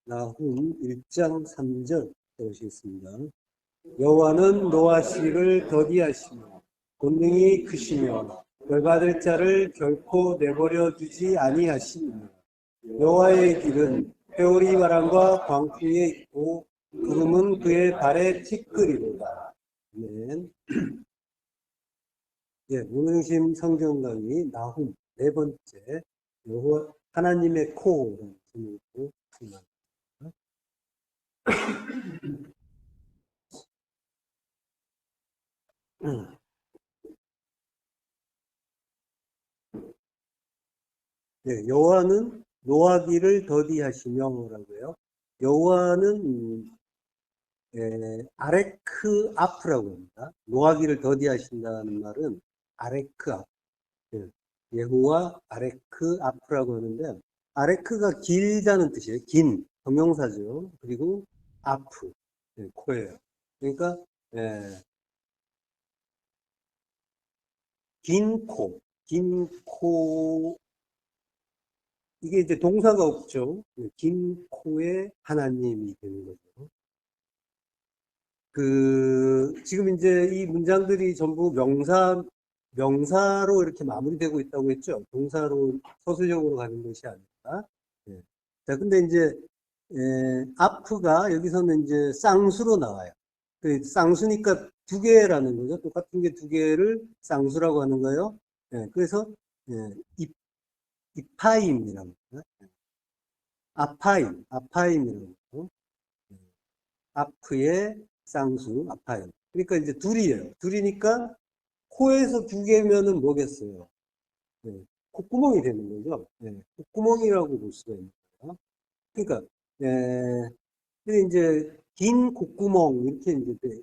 나훔 1장 3절 보시겠습니다. 여호와는 노아씨를 더디하시며 권능이 크시며 벌받을 자를 결코 내버려 두지 아니하시니라. 여호와의 길은 회오리 바람과 광풍에 있고 구름은 그의 발에 티끌이로다. 아멘. 예, 오늘 중심 성경 강의 나훔 네 번째 여호와 하나님의 코라는 제목으로 진행합니다. 네, 여호와는 노하기를 더디하시며라고요. 여호와는 아레크 아프라고 합니다. 노하기를 더디하신다는 말은 아레크 아프. 예, 여호와 아레크 아프라고 하는데 아레크가 길다는 뜻이에요. 긴 형용사죠. 그리고 아프 코예요. 그러니까 긴 코. 이게 이제 동사가 없죠. 긴 코의 하나님이 되는 거죠. 지금 이제 이 문장들이 전부 명사로 이렇게 마무리되고 있다고 했죠. 동사로 서술형으로 가는 것이 아니라. 예. 자, 근데 이제, 아프가 여기서는 이제 쌍수로 나와요. 쌍수니까 두 개라는 거죠. 똑같은 게 두 개를 쌍수라고 하는 거예요. 예. 그래서, 예, 이파임이라고 합니다. 아파임이라고 하고, 아프의 쌍수, 아파임. 그러니까 이제 둘이에요. 둘이니까 코에서 두 개면은 뭐겠어요? 네, 콧구멍이 되는 거죠. 네, 콧구멍이라고 볼 수가 있는 거예요. 그러니까, 근데 이제 긴 콧구멍 이렇게 이제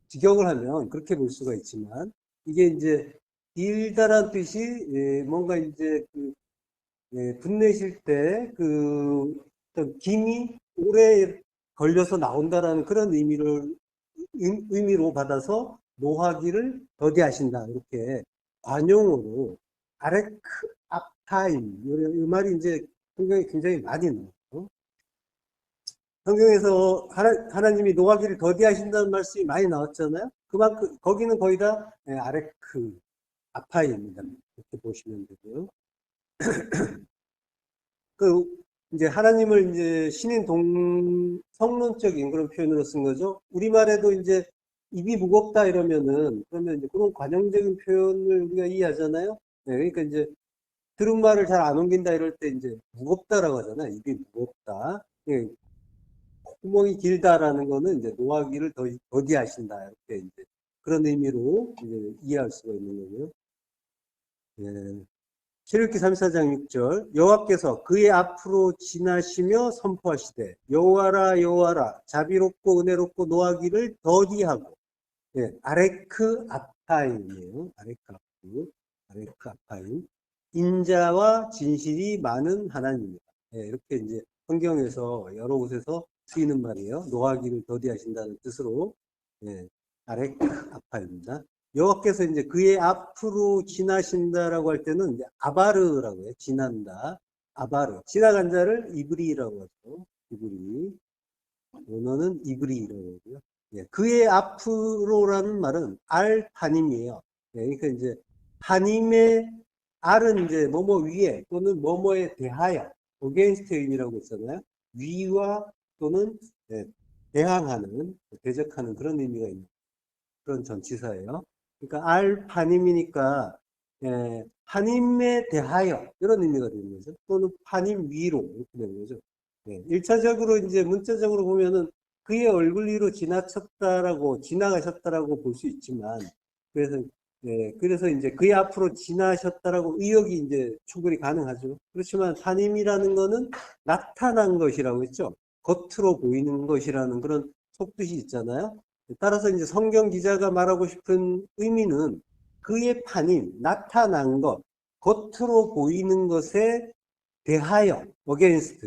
직역을 하면 그렇게 볼 수가 있지만 이게 이제 길다란 뜻이 뭔가 이제 분내실 때 어떤 김이 오래 걸려서 나온다라는 그런 의미로 받아서 노하기를 더디하신다. 이렇게 관용어로 아레크 앞타임 이 말이 이제 성경에 굉장히 많이 나와요. 성경에서 하나님이 노하기를 더디하신다는 말씀이 많이 나왔잖아요. 그만큼 거기는 거의 다 아레크 아파임입니다. 이렇게 보시면 되고요. 이제 하나님을 이제 신인 성론적인 그런 표현으로 쓴 거죠. 우리말에도 이제 입이 무겁다 이러면은 그러면 이제 그런 관용적인 표현을 우리가 이해하잖아요. 네, 그러니까 이제 들은 말을 잘 안 옮긴다 이럴 때 이제 무겁다라고 하잖아요. 입이 무겁다. 예, 콧구멍이 길다라는 거는 이제 노하기를 더디하신다 이렇게 이제 그런 의미로 이제 이해할 수가 있는 거고요. 예. 출애굽기 34장 6절 여호와께서 그의 앞으로 지나시며 선포하시되 여호와라 여호와라 자비롭고 은혜롭고 노하기를 더디하고 아레크 아파임이에요. 아레크 아파임 인자와 진실이 많은 하나님입니다. 이렇게 이제 성경에서 여러 곳에서 쓰이는 말이에요. 노하기를 더디하신다는 뜻으로 아레크 아파입니다. 여호와께서 이제 그의 앞으로 지나신다라고 할 때는 이제 아바르라고 해요. 지난다. 아바르. 지나간 자를 이브리라고 하죠. 이브리. 원어는 이브리라고 하고요. 그의 앞으로라는 말은 알파님이에요. 그러니까 이제 파님의 알은 이제 뭐뭐 위에 또는 뭐뭐에 대하여 어게인스트 의미라고 했잖아요. 위와 또는 대항하는 대적하는 그런 의미가 있는 그런 전치사예요. 그러니까 알파님이니까 파님에 대하여 이런 의미가 되는 거죠. 또는 파님 위로 이렇게 되는 거죠. 1차적으로 이제 문자적으로 보면은 그의 얼굴 위로 지나가셨다라고 볼 수 있지만 그래서 이제 그의 앞으로 지나셨다라고 의역이 이제 충분히 가능하죠. 그렇지만 파님이라는 거는 나타난 것이라고 했죠. 겉으로 보이는 것이라는 그런 속뜻이 있잖아요. 따라서 이제 성경 기자가 말하고 싶은 의미는 그의 파님, 나타난 것, 겉으로 보이는 것에 대하여, against,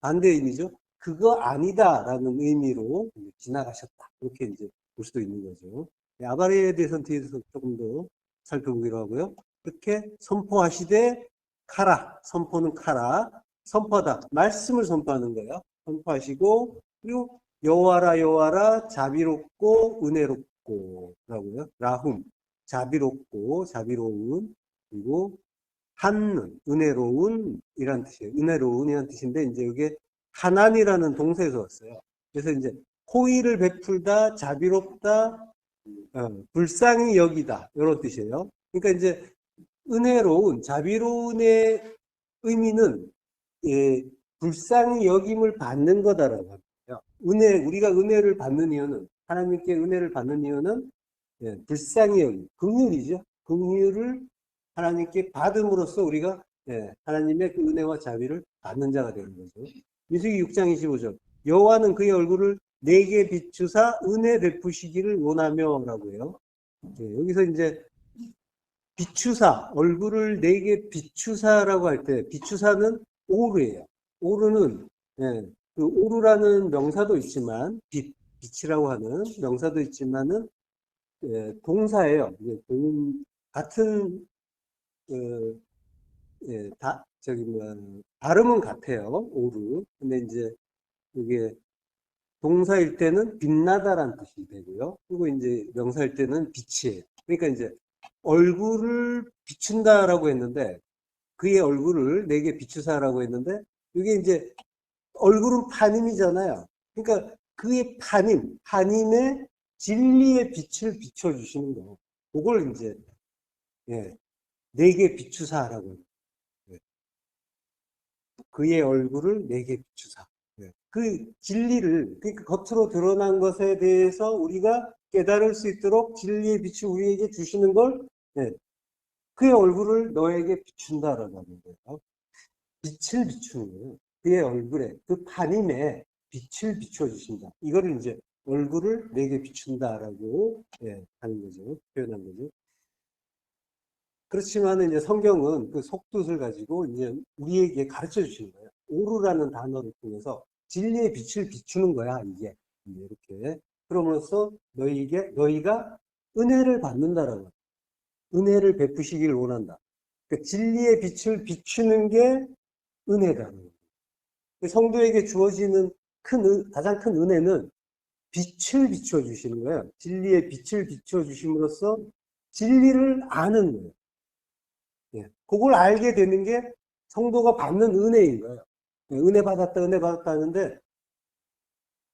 반대 의미죠. 그거 아니다라는 의미로 지나가셨다. 이렇게 이제 볼 수도 있는 거죠. 아바레에 대해서는 뒤에서 조금 더 살펴보기로 하고요. 그렇게 선포하시되 카라, 선포는 카라, 선포하다, 말씀을 선포하는 거예요. 선포하시고, 그리고 여호와라 여호와라 자비롭고 은혜롭고라고요. 라훔 자비롭고 자비로운, 그리고 한는 은혜로운 이란 뜻이에요. 은혜로운이란 뜻인데 이제 이게 하난이라는 동사에서 왔어요. 그래서 이제 호의를 베풀다, 자비롭다, 불쌍히 여기다 이런 뜻이에요. 그러니까 이제 은혜로운, 자비로운의 의미는 예, 불쌍히 여김을 받는 거다라고 합니다. 우리가 은혜를 받는 이유는, 하나님께 은혜를 받는 이유는 예, 불쌍히 여김, 긍휼이죠. 긍휼을 하나님께 받음으로써 우리가 예, 하나님의 그 은혜와 자비를 받는 자가 되는 거죠. 민수기 6장 25절. 여호와는 그의 얼굴을 내게 비추사 은혜 베푸시기를 원하며라고 해요. 예, 여기서 이제 비추사, 얼굴을 내게 비추사라고 할 때, 비추사는 오르예요. 오르는, 예, 그 오르라는 명사도 있지만, 빛이라고 하는 명사도 있지만은, 예, 동사예요. 같은, 예, 발음은 같아요. 오르. 근데 이제, 이게 동사일 때는 빛나다라는 뜻이 되고요. 그리고 이제 명사일 때는 빛이에요. 그러니까 이제 얼굴을 비춘다라고 했는데, 그의 얼굴을 내게 비추사라고 했는데, 이게 이제 얼굴은 파님이잖아요. 그러니까 그의 파님의 진리의 빛을 비춰주시는 거. 그걸 이제 예, 내게 비추사라고 해요. 예. 그의 얼굴을 내게 비추사. 예. 그 진리를, 그러니까 겉으로 드러난 것에 대해서 우리가 깨달을 수 있도록 진리의 빛을 우리에게 주시는 걸 예, 그의 얼굴을 너에게 비춘다라고 하는 거예요. 빛을 비추는 거예요. 그의 얼굴에, 그 파님에 빛을 비춰주신다. 이거를 이제 얼굴을 내게 비춘다라고 예, 하는 거죠. 표현한 거죠. 그렇지만 이제 성경은 그 속뜻을 가지고 이제 우리에게 가르쳐 주시는 거예요. 오르라는 단어를 통해서 진리의 빛을 비추는 거야, 이게. 이렇게. 그러면서 너희가 은혜를 받는다라고. 은혜를 베푸시길 원한다. 그러니까 진리의 빛을 비추는 게 은혜다. 성도에게 주어지는 가장 큰 은혜는 빛을 비춰주시는 거예요. 진리의 빛을 비춰주심으로써 진리를 아는 거예요. 예. 그걸 알게 되는 게 성도가 받는 은혜인 거예요. 예. 은혜 받았다 하는데,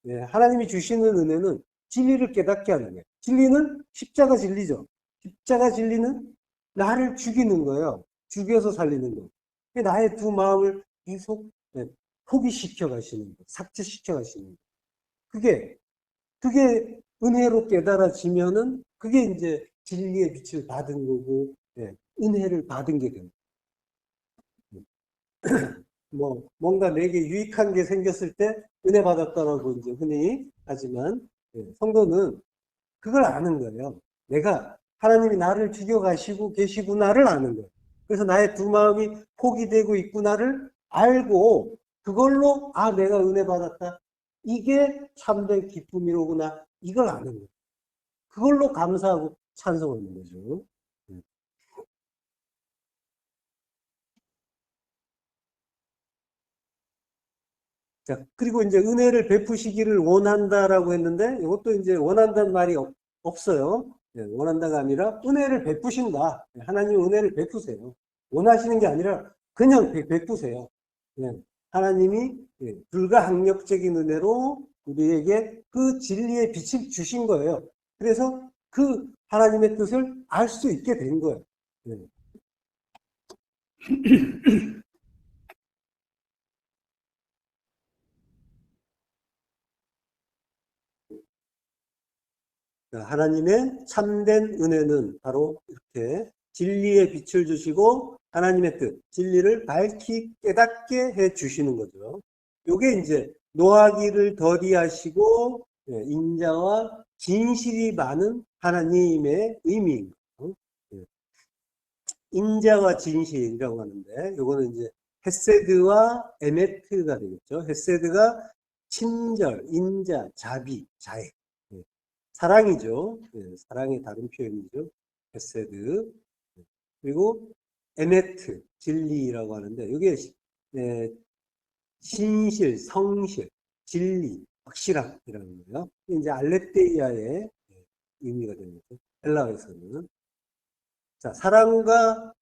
예. 하나님이 주시는 은혜는 진리를 깨닫게 하는 거예요. 진리는 십자가 진리죠. 십자가 진리는 나를 죽이는 거예요. 죽여서 살리는 거. 나의 두 마음을 계속 예. 포기시켜 가시는 거, 삭제시켜 가시는 거. 그게 은혜로 깨달아지면은 그게 이제 진리의 빛을 받은 거고, 예, 은혜를 받은 게 됩니다. 뭔가 내게 유익한 게 생겼을 때 은혜 받았다라고 이제 흔히 하지만, 예, 성도는 그걸 아는 거예요. 내가 하나님이 나를 죽여가시고 계시구나를 아는 거예요. 그래서 나의 두 마음이 포기되고 있구나를 알고 그걸로 내가 은혜 받았다. 이게 참된 기쁨이로구나. 이걸 아는 거예요. 그걸로 감사하고 찬송하는 거죠. 자, 그리고 이제 은혜를 베푸시기를 원한다라고 했는데 이것도 이제 원한다는 말이 없어요. 원한다가 아니라 은혜를 베푸신다. 하나님 은혜를 베푸세요. 원하시는 게 아니라 그냥 베푸세요. 하나님이 불가항력적인 은혜로 우리에게 그 진리의 빛을 주신 거예요. 그래서 그 하나님의 뜻을 알 수 있게 된 거예요. 하나님의 참된 은혜는 바로 이렇게 진리의 빛을 주시고 하나님의 뜻, 진리를 밝히 깨닫게 해 주시는 거죠. 요게 이제 노하기를 더디하시고 인자와 진실이 많은 하나님의 의미인 거죠. 인자와 진실이라고 하는데 요거는 이제 헤세드와 에메트가 되겠죠. 헤세드가 친절, 인자, 자비, 자애. 사랑이죠. 사랑의 다른 표현이죠. 헤세드. 그리고 에메트, 진리라고 하는데 이게 신실, 성실, 진리, 확실함이라는 거예요. 이제 알레테이아의 의미가 되는 거죠. 헬라어에서는. 자,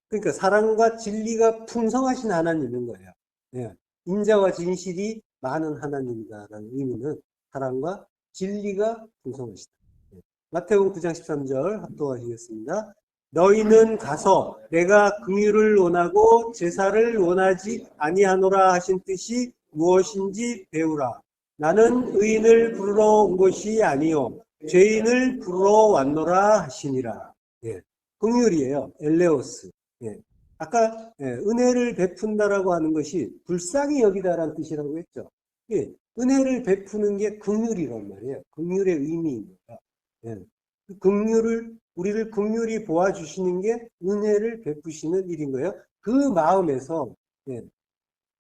그러니까 사랑과 진리가 풍성하신 하나님인 거예요. 예. 인자와 진실이 많은 하나님이다라는 의미는 사랑과 진리가 풍성하시다. 예. 마태복음 9장 13절 합독하시겠습니다. 너희는 가서 내가 긍휼을 원하고 제사를 원하지 아니하노라 하신 뜻이 무엇인지 배우라. 나는 의인을 부르러 온 것이 아니요 죄인을 부르러 왔노라 하시니라. 예. 긍휼이에요. 엘레오스. 예. 아까 은혜를 베푼다라고 하는 것이 불쌍히 여기다라는 뜻이라고 했죠. 예. 은혜를 베푸는 게 긍휼이란 말이에요. 긍휼의 의미입니다. 예. 그 우리를 긍휼히 보아주시는 게 은혜를 베푸시는 일인 거예요. 그 마음에서 예.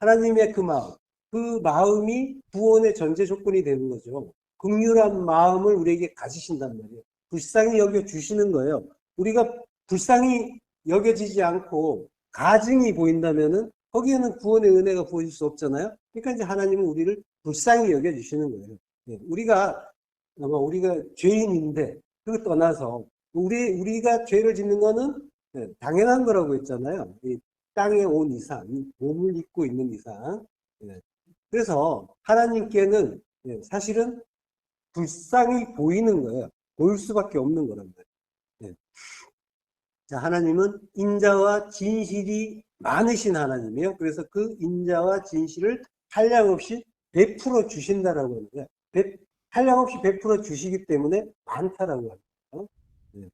하나님의 그 마음이 구원의 전제 조건이 되는 거죠. 긍휼한 마음을 우리에게 가지신단 말이에요. 불쌍히 여겨 주시는 거예요. 우리가 불쌍히 여겨지지 않고 가증이 보인다면은 거기에는 구원의 은혜가 보일 수 없잖아요. 그러니까 이제 하나님은 우리를 불쌍히 여겨 주시는 거예요. 예, 우리가 죄인인데 그거 떠나서 우리가 죄를 짓는 거는 당연한 거라고 했잖아요. 이 땅에 온 이상, 이 몸을 입고 있는 이상. 예, 그래서 하나님께는 사실은 불쌍히 보이는 거예요. 보일 수밖에 없는 거란 말이에요. 예. 자, 하나님은 인자와 진실이 많으신 하나님이에요. 그래서 그 인자와 진실을 한량없이 베풀어 주신다라고 하는 거예요. 한량없이 베풀어 주시기 때문에 많다라고 합니다. 네.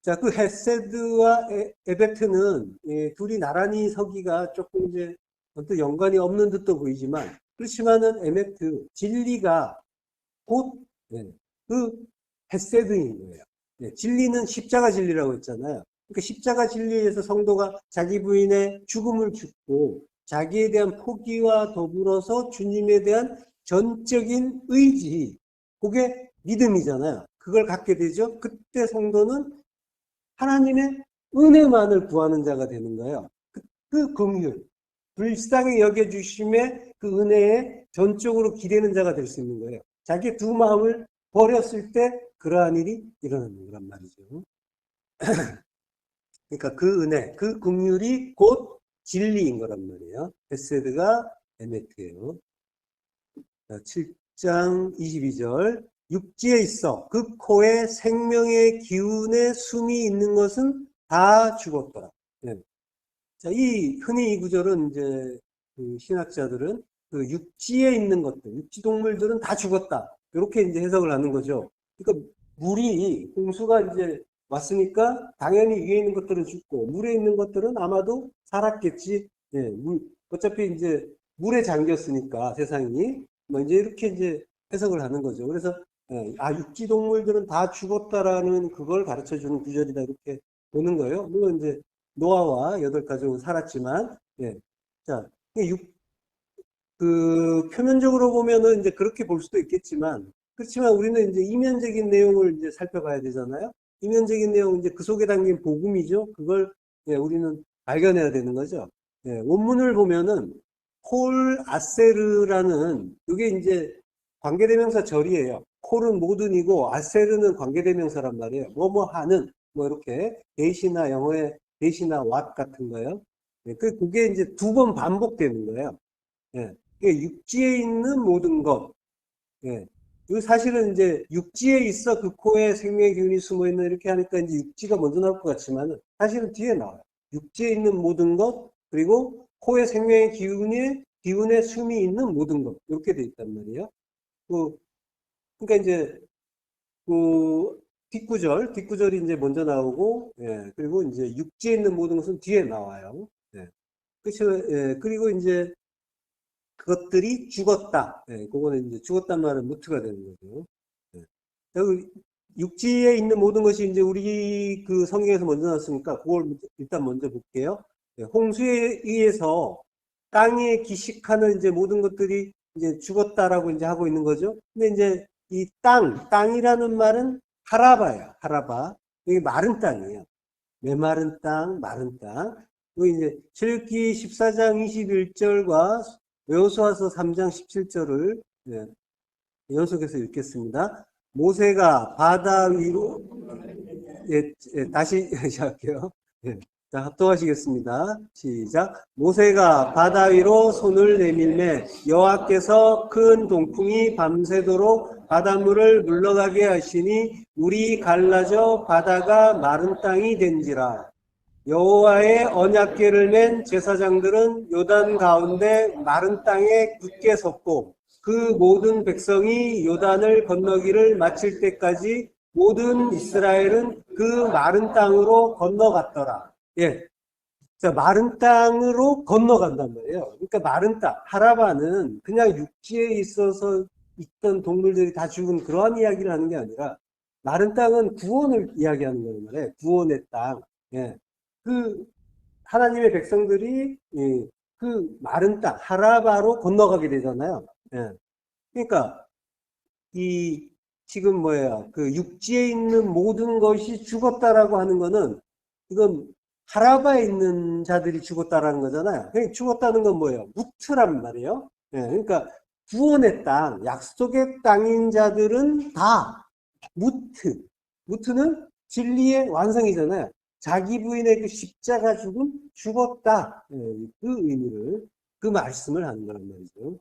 자, 그 헤세드와 에베트는 둘이 나란히 서기가 조금 이제 어떤 연관이 없는 듯도 보이지만 그렇지만은 에메트 진리가 곧 그 헤세드인 거예요. 네, 진리는 십자가 진리라고 했잖아요. 그러니까 십자가 진리에서 성도가 자기 부인의 죽음을 죽고 자기에 대한 포기와 더불어서 주님에 대한 전적인 의지, 그게 믿음이잖아요. 그걸 갖게 되죠. 그때 성도는 하나님의 은혜만을 구하는 자가 되는 거예요. 그 긍휼, 불쌍히 여겨주심에 그 은혜에 전적으로 기대는 자가 될 수 있는 거예요. 자기의 두 마음을 버렸을 때 그러한 일이 일어나는 거란 말이죠. 그러니까 그 은혜, 그 긍휼이 곧 진리인 거란 말이에요. 헤세드가 에메트예요. 7장 22절 육지에 있어 그 코에 생명의 기운의 숨이 있는 것은 다 죽었더라. 네. 자, 흔히 이 구절은 이제 그 신학자들은 그 육지에 있는 것들, 육지 동물들은 다 죽었다. 이렇게 이제 해석을 하는 거죠. 그러니까 홍수가 이제 왔으니까 당연히 위에 있는 것들은 죽고 물에 있는 것들은 아마도 살았겠지. 예, 어차피 이제 물에 잠겼으니까 세상이 뭐 이제 이렇게 이제 해석을 하는 거죠. 그래서 육지 동물들은 다 죽었다라는 그걸 가르쳐 주는 구절이다 이렇게 보는 거예요. 물론 이제 노아와 8가족은 살았지만 자, 표면적으로 보면은 이제 그렇게 볼 수도 있겠지만 그렇지만 우리는 이제 이면적인 내용을 이제 살펴봐야 되잖아요. 이면적인 내용은 이제 그 속에 담긴 복음이죠. 그걸 우리는 발견해야 되는 거죠. 원문을 보면은 콜 아세르라는 이게 이제 관계대명사 절이에요. 콜은 모든이고 아세르는 관계대명사란 말이에요. 뭐뭐 하는 뭐 이렇게 대시나 영어의 대시나 what 같은 거예요. 그게 이제 2번 반복되는 거예요. 육지에 있는 모든 것. 그 사실은 이제 육지에 있어 그 코에 생명의 기운이 숨어 있는 이렇게 하니까 이제 육지가 먼저 나올 것 같지만 사실은 뒤에 나와요. 육지에 있는 모든 것 그리고 코에 생명의 기운에 숨이 있는 모든 것 이렇게 돼 있단 말이에요. 그러니까 이제 그 뒷구절이 이제 먼저 나오고 그리고 이제 육지에 있는 모든 것은 뒤에 나와요. 그렇죠. 그리고 이제 그것들이 죽었다. 그거는 이제 죽었단 말은 무트가 되는 거죠. 육지에 있는 모든 것이 이제 우리 그 성경에서 먼저 나왔으니까 그걸 일단 먼저 볼게요. 홍수에 의해서 땅에 기식하는 이제 모든 것들이 이제 죽었다라고 이제 하고 있는 거죠. 근데 이제 이 땅이라는 말은 하라바예요. 하라바. 여기 마른 땅이에요. 메마른 땅, 마른 땅. 여기 이제 출애굽기 14장 21절과 여호수아서 3장 17절을 예, 연속해서 읽겠습니다. 모세가 바다 위로, 다시 시작할게요. 예, 자, 합독하시겠습니다. 시작. 모세가 바다 위로 손을 내밀매 여호와께서 큰 동풍이 밤새도록 바닷물을 물러가게 하시니 물이 갈라져 바다가 마른 땅이 된지라. 여호와의 언약궤를 맨 제사장들은 요단 가운데 마른 땅에 굳게 섰고 그 모든 백성이 요단을 건너기를 마칠 때까지 모든 이스라엘은 그 마른 땅으로 건너갔더라. 예. 자, 마른 땅으로 건너간단 말이에요. 그러니까 마른 땅, 하라바는 그냥 육지에 있어서 있던 동물들이 다 죽은 그러한 이야기를 하는 게 아니라 마른 땅은 구원을 이야기하는 거란 말이에요. 구원의 땅. 예. 그 하나님의 백성들이 그 마른 땅, 하라바로 건너가게 되잖아요. 예. 그러니까 이 지금 뭐예요? 그 육지에 있는 모든 것이 죽었다라고 하는 거는 이건 하라바에 있는 자들이 죽었다라는 거잖아요. 그러니까 죽었다는 건 뭐예요? 무트란 말이에요. 예, 그러니까 구원의 땅, 약속의 땅인 자들은 다 무트. 무트는 진리의 완성이잖아요. 자기 부인의 그 십자가 죽음, 죽었다. 예, 그 의미를, 그 말씀을 하는 거란 말이죠.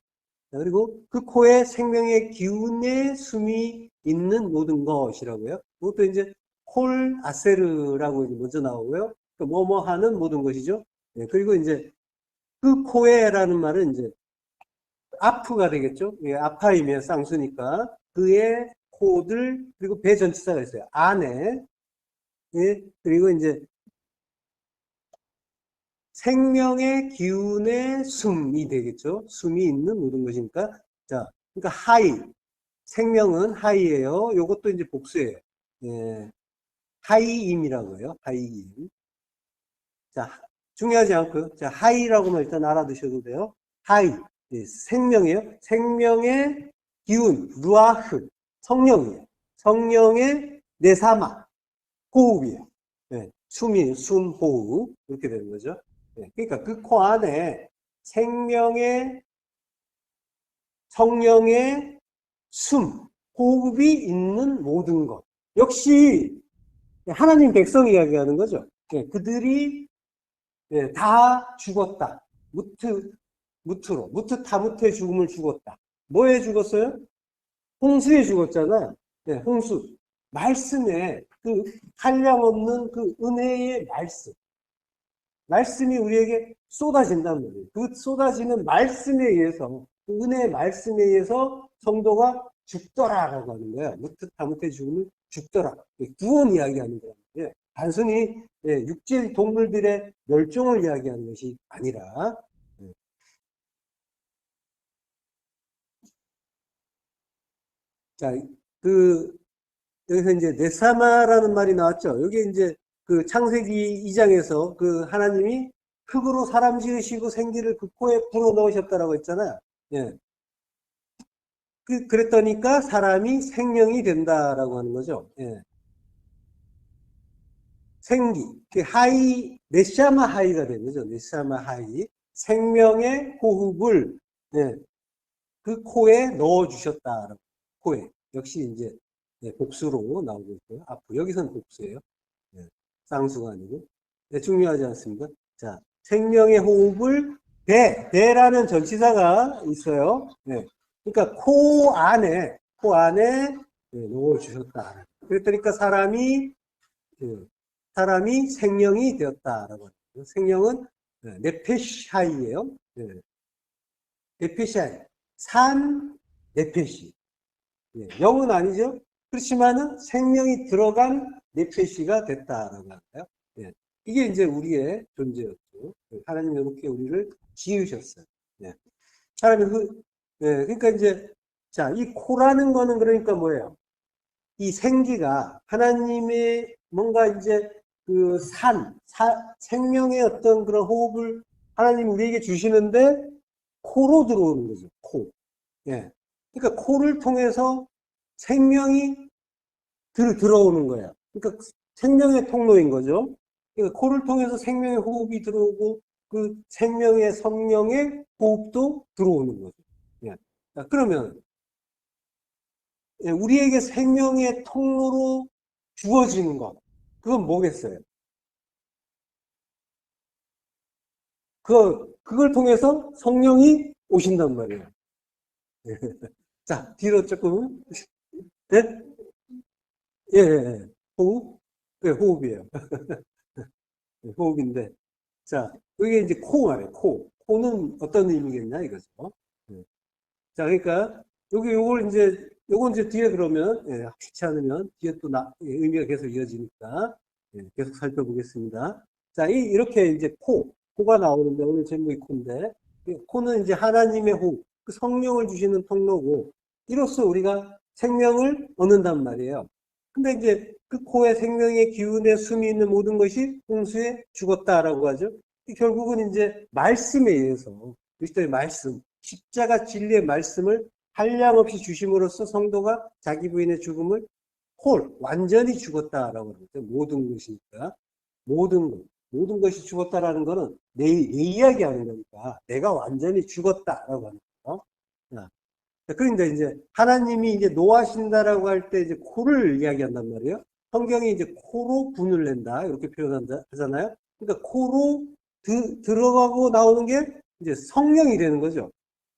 그리고 그 코에 생명의 기운의 숨이 있는 모든 것이라고요. 그것도 이제 콜 아세르라고 먼저 나오고요. 뭐뭐 하는 모든 것이죠. 예, 그리고 이제 그 코에라는 말은 이제 아프가 되겠죠. 예, 아파이면 쌍수니까 그의 코들 그리고 배 전치사가 있어요. 안에 예, 그리고 이제 생명의 기운의 숨이 되겠죠. 숨이 있는 모든 것이니까 자, 그러니까 하이 생명은 하이예요. 요것도 이제 복수예요. 예, 하이임이라고 해요. 하이임. 자, 중요하지 않고요. 자, 하이라고만 일단 알아두셔도 돼요. 하이. 예, 생명이에요. 생명의 기운, 루아흐. 성령이에요. 성령의 네사마. 호흡이에요. 예, 숨이, 숨, 호흡. 이렇게 되는 거죠. 예, 그러니까 그 코 안에 생명의, 성령의 숨, 호흡이 있는 모든 것. 역시 하나님 백성 이야기하는 거죠. 예, 그들이 예, 다 죽었다. 무트로. 무트 타무트의 죽음을 죽었다. 뭐에 죽었어요? 홍수에 죽었잖아요. 예, 홍수. 말씀에 그 한량없는 그 은혜의 말씀. 말씀이 우리에게 쏟아진다는 거예요. 그 쏟아지는 말씀에 의해서, 그 은혜의 말씀에 의해서 성도가 죽더라라고 하는 거예요. 무트타무트의 죽음을 죽더라. 구원 이야기하는 거예요. 예, 단순히 예, 육질 동물들의 멸종을 이야기하는 것이 아니라 예. 자, 그 여기서 이제 네사마라는 말이 나왔죠. 여기 이제 그 창세기 2장에서 그 하나님이 흙으로 사람 지으시고 생기를 그 코에 불어 넣으셨다라고 했잖아요. 예. 그랬더니까 사람이 생명이 된다라고 하는 거죠. 예. 생기. 그 하이, 네샤마 하이가 되는 거죠. 네샤마 하이. 생명의 호흡을, 예. 그 코에 넣어주셨다. 코에. 역시 이제, 예, 복수로 나오고 있고요. 앞으로. 여기서는 복수예요. 예. 쌍수가 아니고. 네, 중요하지 않습니까? 자, 생명의 호흡을 배라는 전치사가 있어요. 네. 그러니까 코 안에 네, 넣어주셨다. 그랬더니까 사람이 생명이 되었다라고 합니다. 생명은 네페샤이예요. 네. 네페샤이. 네페시. 네. 영은 아니죠. 그렇지만은 생명이 들어간 네페시가 됐다라고 할까요? 네. 이게 이제 우리의 존재였죠. 하나님 이렇게 우리를 지으셨어요. 네. 하나님 그러니까 이제 자, 이 코라는 거는 그러니까 뭐예요? 이 생기가 하나님의 뭔가 이제 그 생명의 어떤 그런 호흡을 하나님 우리에게 주시는데 코로 들어오는 거죠. 코. 예. 그러니까 코를 통해서 생명이 들어오는 거예요. 그러니까 생명의 통로인 거죠. 그러니까 코를 통해서 생명의 호흡이 들어오고 그 생명의 성령의 호흡도 들어오는 거죠. 예. 자, 그러면 예, 우리에게 생명의 통로로 주어지는 것. 그건 뭐겠어요? 그걸 통해서 성령이 오신단 말이에요. 예. 자, 뒤로 조금. 네? 예, 예, 예. 호흡? 네, 호흡이에요. 네, 호흡인데. 자, 이게 이제 코 말이에요. 코. 코는 어떤 의미겠냐, 이거죠. 예. 자, 그러니까, 요건 이제 뒤에 그러면, 예, 귀찮으면 뒤에 또 예, 의미가 계속 이어지니까, 예, 계속 살펴보겠습니다. 자, 이렇게 이제 코가 나오는데, 오늘 제목이 코인데, 코는 이제 하나님의 호, 그 성령을 주시는 통로고, 이로써 우리가 생명을 얻는단 말이에요. 근데 이제 그 코에 생명의 기운에 숨이 있는 모든 것이 홍수에 죽었다라고 하죠. 결국은 이제 말씀에 의해서, 그리스도의 말씀, 십자가 진리의 말씀을 한량없이 주심으로써 성도가 자기 부인의 죽음을 완전히 죽었다라고 합니다. 모든 것이니까. 모든 것이 죽었다라는 거는 내 이야기 하는 거니까. 내가 완전히 죽었다라고 하는 거. 그런데 이제 하나님이 이제 노하신다라고 할 때 이제 코를 이야기한단 말이에요. 성경이 이제 코로 분을 낸다. 이렇게 표현하잖아요. 그러니까 코로 들어가고 나오는 게 이제 성령이 되는 거죠.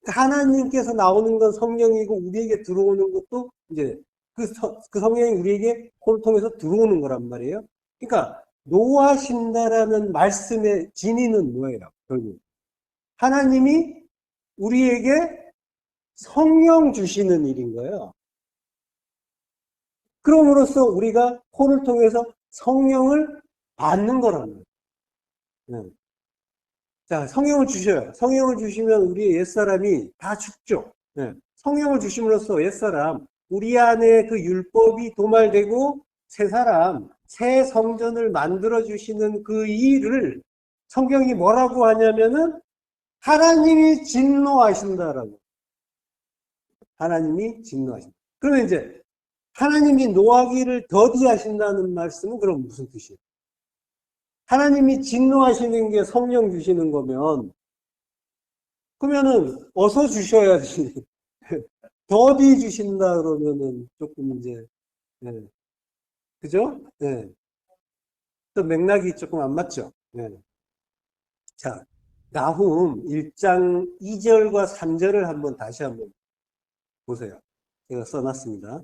하나님께서 나오는 건 성령이고 우리에게 들어오는 것도 이제 그 성령이 우리에게 코를 통해서 들어오는 거란 말이에요. 그러니까 노하신다라는 말씀의 진의는 뭐예요? 결국 하나님이 우리에게 성령 주시는 일인 거예요. 그럼으로써 우리가 코를 통해서 성령을 받는 거란 말이에요. 네. 자, 성령을 주셔요. 성령을 주시면 우리의 옛사람이 다 죽죠. 네. 성령을 주심으로써 옛사람, 우리 안에 그 율법이 도말되고 새 사람, 새 성전을 만들어 주시는 그 일을 성경이 뭐라고 하냐면은 하나님이 진노하신다라고. 하나님이 진노하신다. 그러면 이제 하나님이 노하기를 더디하신다는 말씀은 그럼 무슨 뜻이에요? 하나님이 진노하시는 게 성령 주시는 거면 그러면은 어서 주셔야지. 더디 주신다 그러면은 조금 이제 네. 그죠? 네. 또 맥락이 조금 안 맞죠? 네. 자, 나훔 1장 2절과 3절을 한번 다시 한번 보세요. 제가 써놨습니다.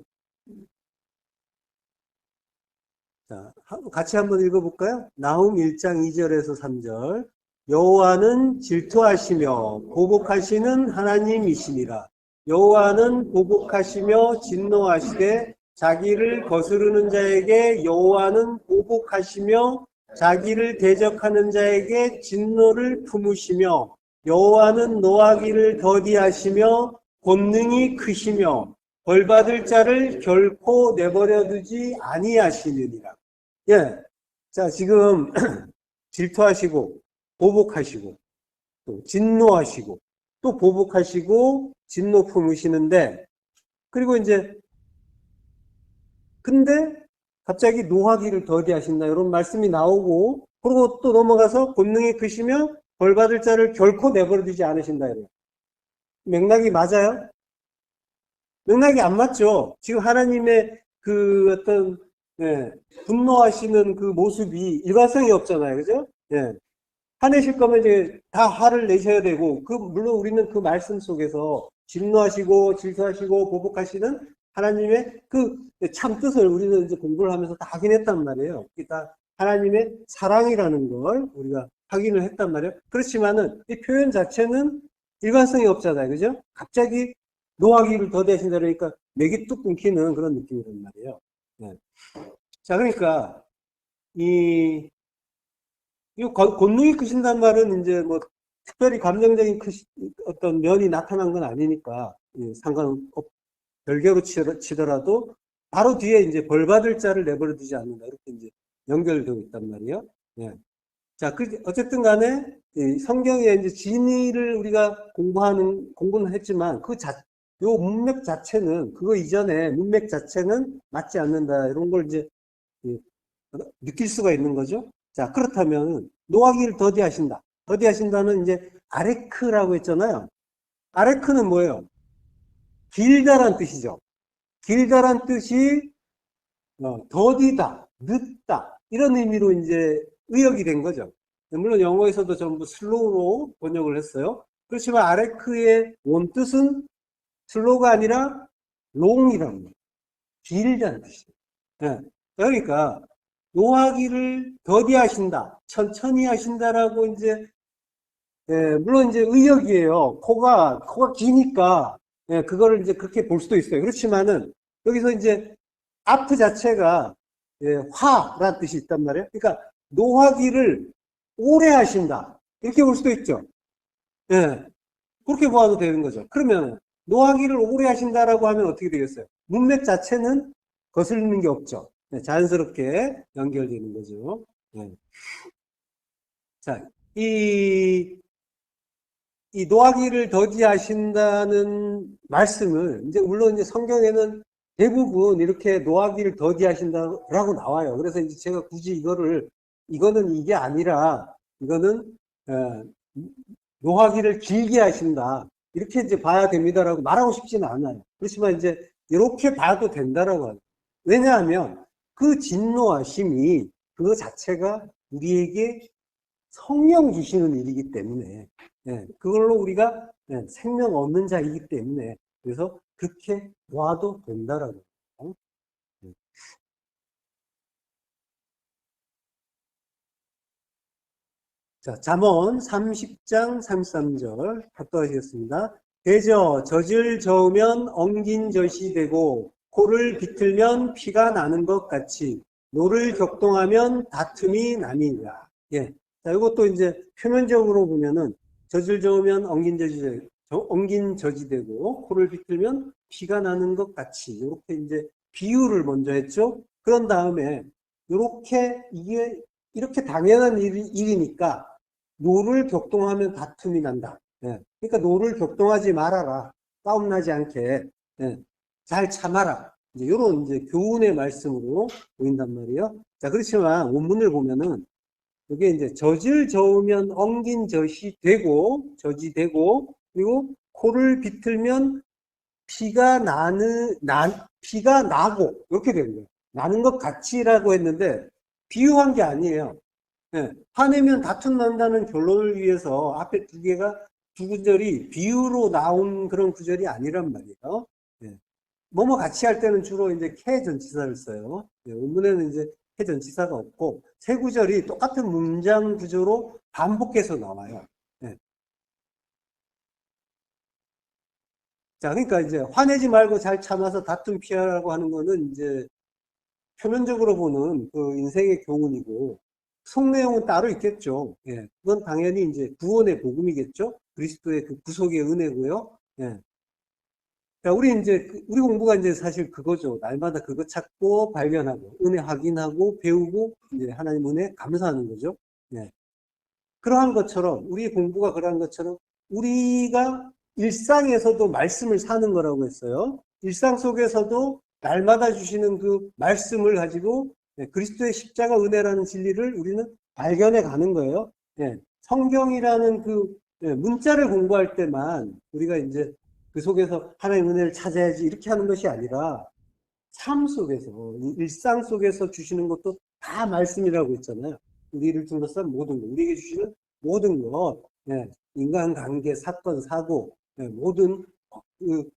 자, 같이 한번 읽어볼까요? 나훔 1장 2절에서 3절. 여호와는 질투하시며 보복하시는 하나님이시니라. 여호와는 보복하시며 진노하시되 자기를 거스르는 자에게 여호와는 보복하시며 자기를 대적하는 자에게 진노를 품으시며 여호와는 노하기를 더디하시며 권능이 크시며 벌받을 자를 결코 내버려 두지 아니하시느니라. 예. 자, 지금 질투하시고 보복하시고 또 진노하시고 또 보복하시고 진노 품으시는데 그리고 이제 근데 갑자기 노하기를 더디하신다 이런 말씀이 나오고 그리고 또 넘어가서 권능이 크시며 벌받을 자를 결코 내버려 두지 않으신다 이래요. 맥락이 맞아요? 맥락이 안 맞죠. 지금 하나님의 그 어떤 예, 분노하시는 그 모습이 일관성이 없잖아요. 그죠? 예. 화내실 거면 이제 다 화를 내셔야 되고, 물론 우리는 그 말씀 속에서 진노하시고, 질투하시고, 보복하시는 하나님의 그 참 뜻을 우리는 이제 공부를 하면서 다 확인했단 말이에요. 다 하나님의 사랑이라는 걸 우리가 확인을 했단 말이에요. 그렇지만은 이 표현 자체는 일관성이 없잖아요. 그죠? 갑자기 노하기를 더대하신다 그러니까 맥이 뚝 끊기는 그런 느낌이란 말이에요. 네. 자, 그러니까 이 권능이 크신다는 말은 이제 뭐 특별히 감정적인 어떤 면이 나타난 건 아니니까 별개로 치더라도 바로 뒤에 이제 벌받을 자를 내버려 두지 않는다 이렇게 이제 연결되어 있단 말이에요. 네. 자, 어쨌든 간에 성경의 이제 진의를 우리가 공부는 했지만 요 문맥 자체는 그거 이전에 문맥 자체는 맞지 않는다 이런 걸 이제 느낄 수가 있는 거죠. 자, 그렇다면 노하기를 더디하신다. 더디하신다는 이제 아레크라고 했잖아요. 아레크는 뭐예요? 길다란 뜻이죠. 길다란 뜻이 더디다, 늦다 이런 의미로 이제 의역이 된 거죠. 물론 영어에서도 전부 슬로우로 번역을 했어요. 그렇지만 아레크의 원뜻은 슬로우가 아니라 롱이라는 거예요. 길다는 뜻이에요. 네. 그러니까 노하기를 더디하신다, 천천히 하신다라고 이제 물론 이제 의역이에요. 코가 기니까 그거를 이제 그렇게 볼 수도 있어요. 그렇지만은 여기서 이제 아트 자체가 화라는 뜻이 있단 말이에요. 그러니까 노하기를 오래 하신다 이렇게 볼 수도 있죠. 예, 그렇게 보아도 되는 거죠. 그러면 노하기를 오래 하신다라고 하면 어떻게 되겠어요? 문맥 자체는 거슬리는 게 없죠. 자연스럽게 연결되는 거죠. 자, 이 노하기를 더디하신다는 말씀을 이제 물론 이제 성경에는 대부분 이렇게 노하기를 더디하신다라고 나와요. 그래서 이제 제가 굳이 이거는 이게 아니라 이거는 노하기를 길게 하신다 이렇게 이제 봐야 됩니다라고 말하고 싶지는 않아요. 그렇지만 이제 이렇게 봐도 된다라고 하죠. 왜냐하면 그 진노하심이 그거 자체가 우리에게 성령 주시는 일이기 때문에 그걸로 우리가 생명 얻는 자이기 때문에 그래서 그렇게 봐도 된다라고 해요. 자, 잠언 30장 33절 답도하시겠습니다. 대저 젖을 저으면 엉긴 젖이 되고 코를 비틀면 피가 나는 것 같이 노를 격동하면 다툼이 나니라. 예. 자, 이것도 이제 표면적으로 보면은 젖을 저으면 엉긴 젖이 되고 코를 비틀면 피가 나는 것 같이 이렇게 이제 비유를 먼저 했죠. 그런 다음에 이게 이렇게 당연한 일이니까 노를 격동하면 다툼이 난다. 그러니까 노를 격동하지 말아라. 싸움 나지 않게 잘 참아라. 이런 이제 교훈의 말씀으로 보인단 말이에요. 자, 그렇지만 원문을 보면은 이게 이제 젖을 저으면 엉긴 젖이 되고 그리고 코를 비틀면 피가 나고 이렇게 되는 거예요. 나는 것 같이라고 했는데 비유한 게 아니에요. 화내면 다툼 난다는 결론을 위해서 앞에 두 구절이 비유로 나온 그런 구절이 아니란 말이에요. 뭐뭐 같이 할 때는 주로 이제 캐 전치사를 써요. 원문에는 이제 캐 전치사가 없고 세 구절이 똑같은 문장 구조로 반복해서 나와요. 자, 그러니까 이제 화내지 말고 잘 참아서 다툼 피하라고 하는 거는 이제 표면적으로 보는 그 인생의 교훈이고 속 내용은 따로 있겠죠. 그건 당연히 이제 구원의 복음이겠죠. 그리스도의 그 구속의 은혜고요. 자, 우리 공부가 이제 사실 그거죠. 날마다 그거 찾고 발견하고 은혜 확인하고 배우고 이제 하나님 은혜 감사하는 거죠. 그러한 것처럼 우리 공부가 그러한 것처럼 우리가 일상에서도 말씀을 사는 거라고 했어요. 일상 속에서도 날마다 주시는 그 말씀을 가지고 그리스도의 십자가 은혜라는 진리를 우리는 발견해 가는 거예요. 성경이라는 그 문자를 공부할 때만 우리가 이제 그 속에서 하나님의 은혜를 찾아야지 이렇게 하는 것이 아니라 삶 속에서 일상 속에서 주시는 것도 다 말씀이라고 했잖아요. 우리를 둘러싼 모든 것, 우리에게 주시는 모든 것, 인간관계, 사건, 사고, 모든 그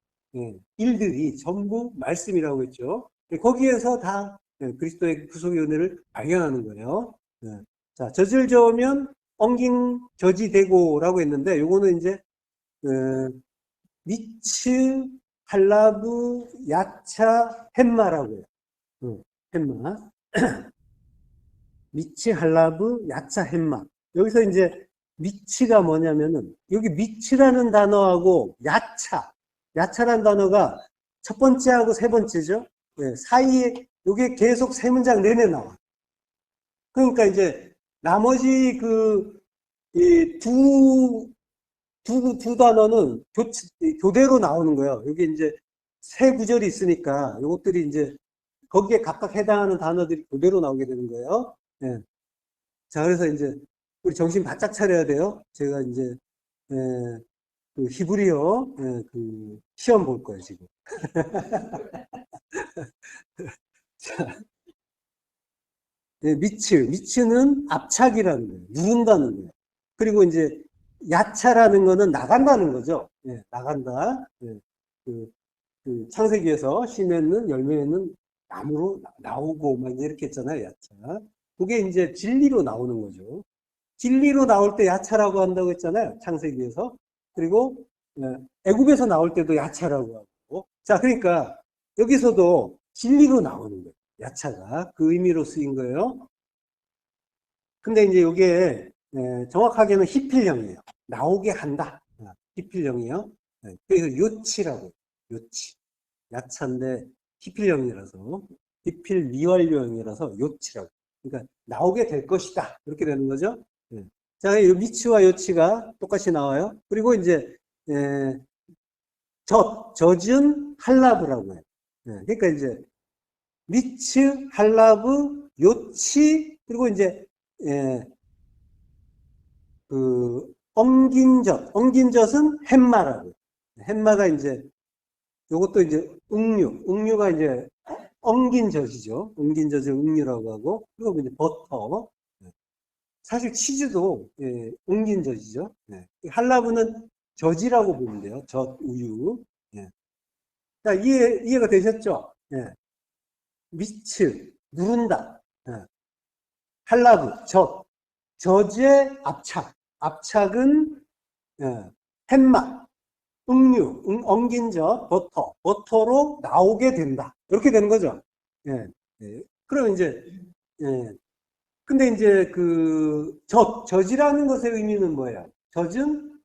일들이 전부 말씀이라고 했죠. 거기에서 다 그리스도의 구속의 은혜를 발견하는 거예요. 자, 젖을 저으면 엉긴 젖이 되고라고 했는데, 요거는 이제 미츠, 할라브, 야차, 햄마라고 해요. 햄마. 미츠, 할라브, 야차, 햄마. 여기서 이제 미츠가 뭐냐면은 여기 미츠라는 단어하고 야차라는 단어가 첫 번째하고 세 번째죠. 사이에 이게 계속 세 문장 내내 나와. 그러니까 이제 나머지 두 단어는 교대로 나오는 거예요. 여기 이제 세 구절이 있으니까 이것들이 이제 거기에 각각 해당하는 단어들이 교대로 나오게 되는 거예요. 자, 그래서 이제 우리 정신 바짝 차려야 돼요. 제가 이제 그 히브리어 그 시험 볼 거예요, 지금. 자, 네, 미츠는 압착이라는 거예요. 누른다는 거예요. 그리고 이제 야차라는 거는 나간다는 거죠. 예, 나간다. 예, 그, 그 창세기에서 씨 맺는 열매 맺는 나무로 나오고 막 이렇게 했잖아요. 야차. 그게 이제 진리로 나오는 거죠. 진리로 나올 때 야차라고 한다고 했잖아요. 창세기에서. 그리고 예, 애굽에서 나올 때도 야차라고 하고. 자, 그러니까 여기서도 진리로 나오는 거예요. 야차가 그 의미로 쓰인 거예요. 근데 이제 이게 정확하게는 히필령이에요. 나오게 한다. 히필령이요. 그래서 요치라고. 요치. 야차인데 히필령이라서 히필 미완료형이라서 요치라고. 그러니까 나오게 될 것이다. 이렇게 되는 거죠. 예. 자, 이 미치와 요치가 똑같이 나와요. 그리고 이제 에, 젖은 할라브라고 해요. 그러니까 이제 미츠, 할라브, 요치, 그리고 이제 예, 그 엉긴 젖은 햄마라고. 햄마가 이제 요것도 이제 ung류가 이제 엉긴 젖이죠. 엉긴 젖을 ung류라고 하고, 그리고 이제 버터. 사실 치즈도 예, 엉긴 젖이죠. 예. 할라브는 젖이라고 보면 돼요. 젖, 우유. 예. 자, 이해가 되셨죠? 예. 미츠, 누른다. 예. 할라브, 젖의 압착. 압착은 예, 햄맛, 엉긴 젖, 버터로 나오게 된다. 이렇게 되는 거죠. 예, 예. 그럼 이제 예. 근데 이제 그 젖이라는 것의 의미는 뭐예요? 젖은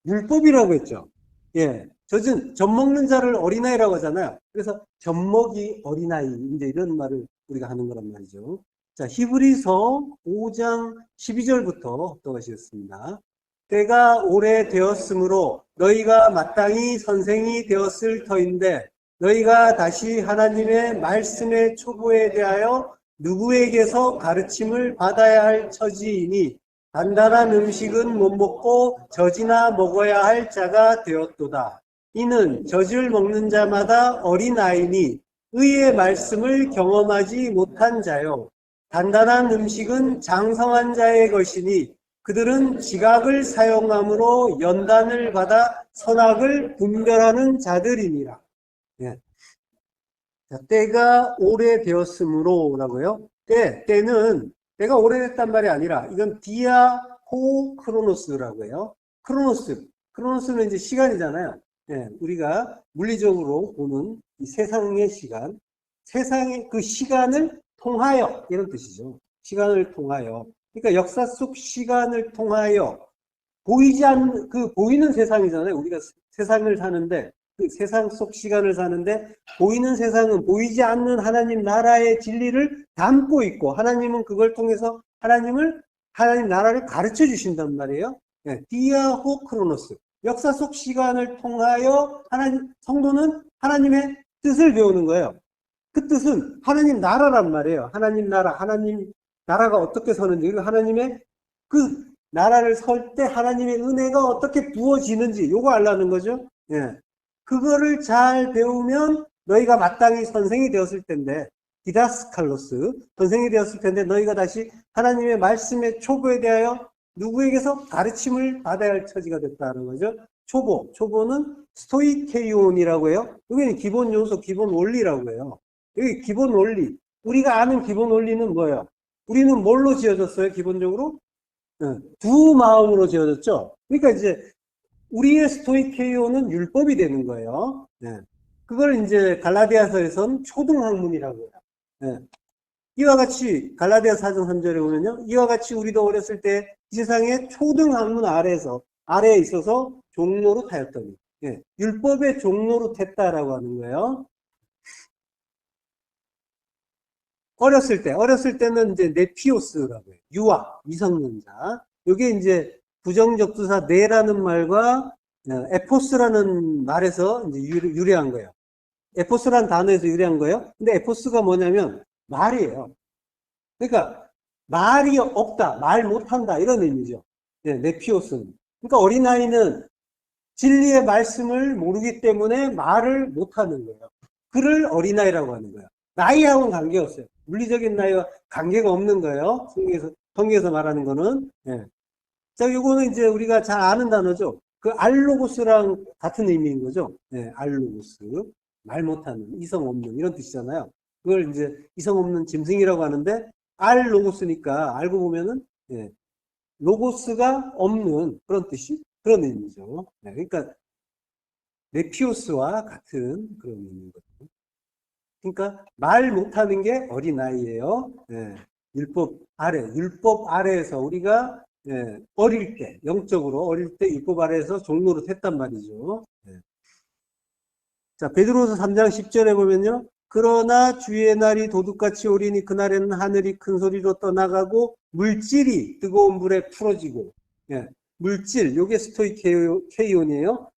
율법이라고 했죠. 예. 젖은 젖 먹는 자를 어린아이라고 하잖아요. 그래서 젖 먹이 어린아이 이제 이런 말을 우리가 하는 거란 말이죠. 자, 히브리서 5장 12절부터 떠가시겠습니다. 때가 오래되었으므로 너희가 마땅히 선생이 되었을 터인데 너희가 다시 하나님의 말씀의 초보에 대하여 누구에게서 가르침을 받아야 할 처지이니 단단한 음식은 못 먹고 젖이나 먹어야 할 자가 되었도다. 이는 젖을 먹는 자마다 어린아이니 의의 말씀을 경험하지 못한 자요. 단단한 음식은 장성한 자의 것이니 그들은 지각을 사용함으로 연단을 받아 선악을 분별하는 자들이니라. 예. 자, 때가 오래되었으므로라고요. 때가 오래됐단 말이 아니라 이건 디아호 크로노스라고 해요. 크로노스는 이제 시간이잖아요. 예, 우리가 물리적으로 보는 이 세상의 시간, 세상의 그 시간을 통하여 이런 뜻이죠. 시간을 통하여. 그러니까 역사 속 시간을 통하여 보이는 세상이잖아요. 우리가 세상을 사는데, 그 세상 속 시간을 사는데, 보이는 세상은 보이지 않는 하나님 나라의 진리를 담고 있고, 하나님은 그걸 통해서 하나님 나라를 가르쳐 주신단 말이에요. 네, 디아호 크로노스. 역사 속 시간을 통하여 성도는 하나님의 뜻을 배우는 거예요. 그 뜻은 하나님 나라란 말이에요. 하나님 나라가 어떻게 서는지, 그리고 하나님의 그 나라를 설 때 하나님의 은혜가 어떻게 부어지는지 요거 알라는 거죠. 예. 그거를 잘 배우면 너희가 마땅히 선생이 되었을 텐데 디다스칼로스 선생이 되었을 텐데 너희가 다시 하나님의 말씀의 초보에 대하여 누구에게서 가르침을 받아야 할 처지가 됐다는 거죠. 초보는 스토이케이온이라고 해요. 여기는 기본 요소, 기본 원리라고 해요. 여기 기본 원리. 우리가 아는 기본 원리는 뭐예요? 우리는 뭘로 지어졌어요? 기본적으로? 두 마음으로 지어졌죠. 그러니까 이제 우리의 스토이케이오는 율법이 되는 거예요. 그걸 이제 갈라디아서에서는 초등학문이라고 해요. 이와 같이 갈라디아 4장 3절에 보면요. 이와 같이 우리도 어렸을 때 이 세상의 초등학문 아래에 있어서 종로로 타였더니 율법의 종로로 탔다라고 하는 거예요. 어렸을 때는 이제 네피오스라고 해요. 유아, 미성년자. 이게 이제 부정적두사 네라는 말과 에포스라는 말에서 이제 유래한 거예요. 에포스라는 단어에서 유래한 거예요. 근데 에포스가 뭐냐면 말이에요. 그러니까 말이 없다, 말 못한다 이런 의미죠. 네피오스는. 그러니까 어린아이는 진리의 말씀을 모르기 때문에 말을 못하는 거예요. 그를 어린아이라고 하는 거예요. 나이하고는 관계없어요. 물리적인 나이와 관계가 없는 거예요. 성경에서 말하는 거는. 예. 자, 요거는 이제 우리가 잘 아는 단어죠. 그 알로고스랑 같은 의미인 거죠. 예, 알로고스. 말 못하는, 이성 없는, 이런 뜻이잖아요. 그걸 이제 이성 없는 짐승이라고 하는데, 알로고스니까 알고 보면은, 예, 로고스가 없는 그런 뜻이, 그런 의미죠. 예, 그러니까, 네피오스와 같은 그런 의미인 거죠. 그러니까, 말 못하는 게 어린아이예요. 예, 율법 아래에서 우리가 어릴 때, 영적으로 어릴 때 율법 아래에서 종노릇 했단 말이죠. 예. 자, 베드로서 3장 10절에 보면요. 그러나 주의 날이 도둑같이 오리니 그날에는 하늘이 큰 소리로 떠나가고 물질이 뜨거운 불에 풀어지고, 예. 물질, 요게 스토이케이온이에요.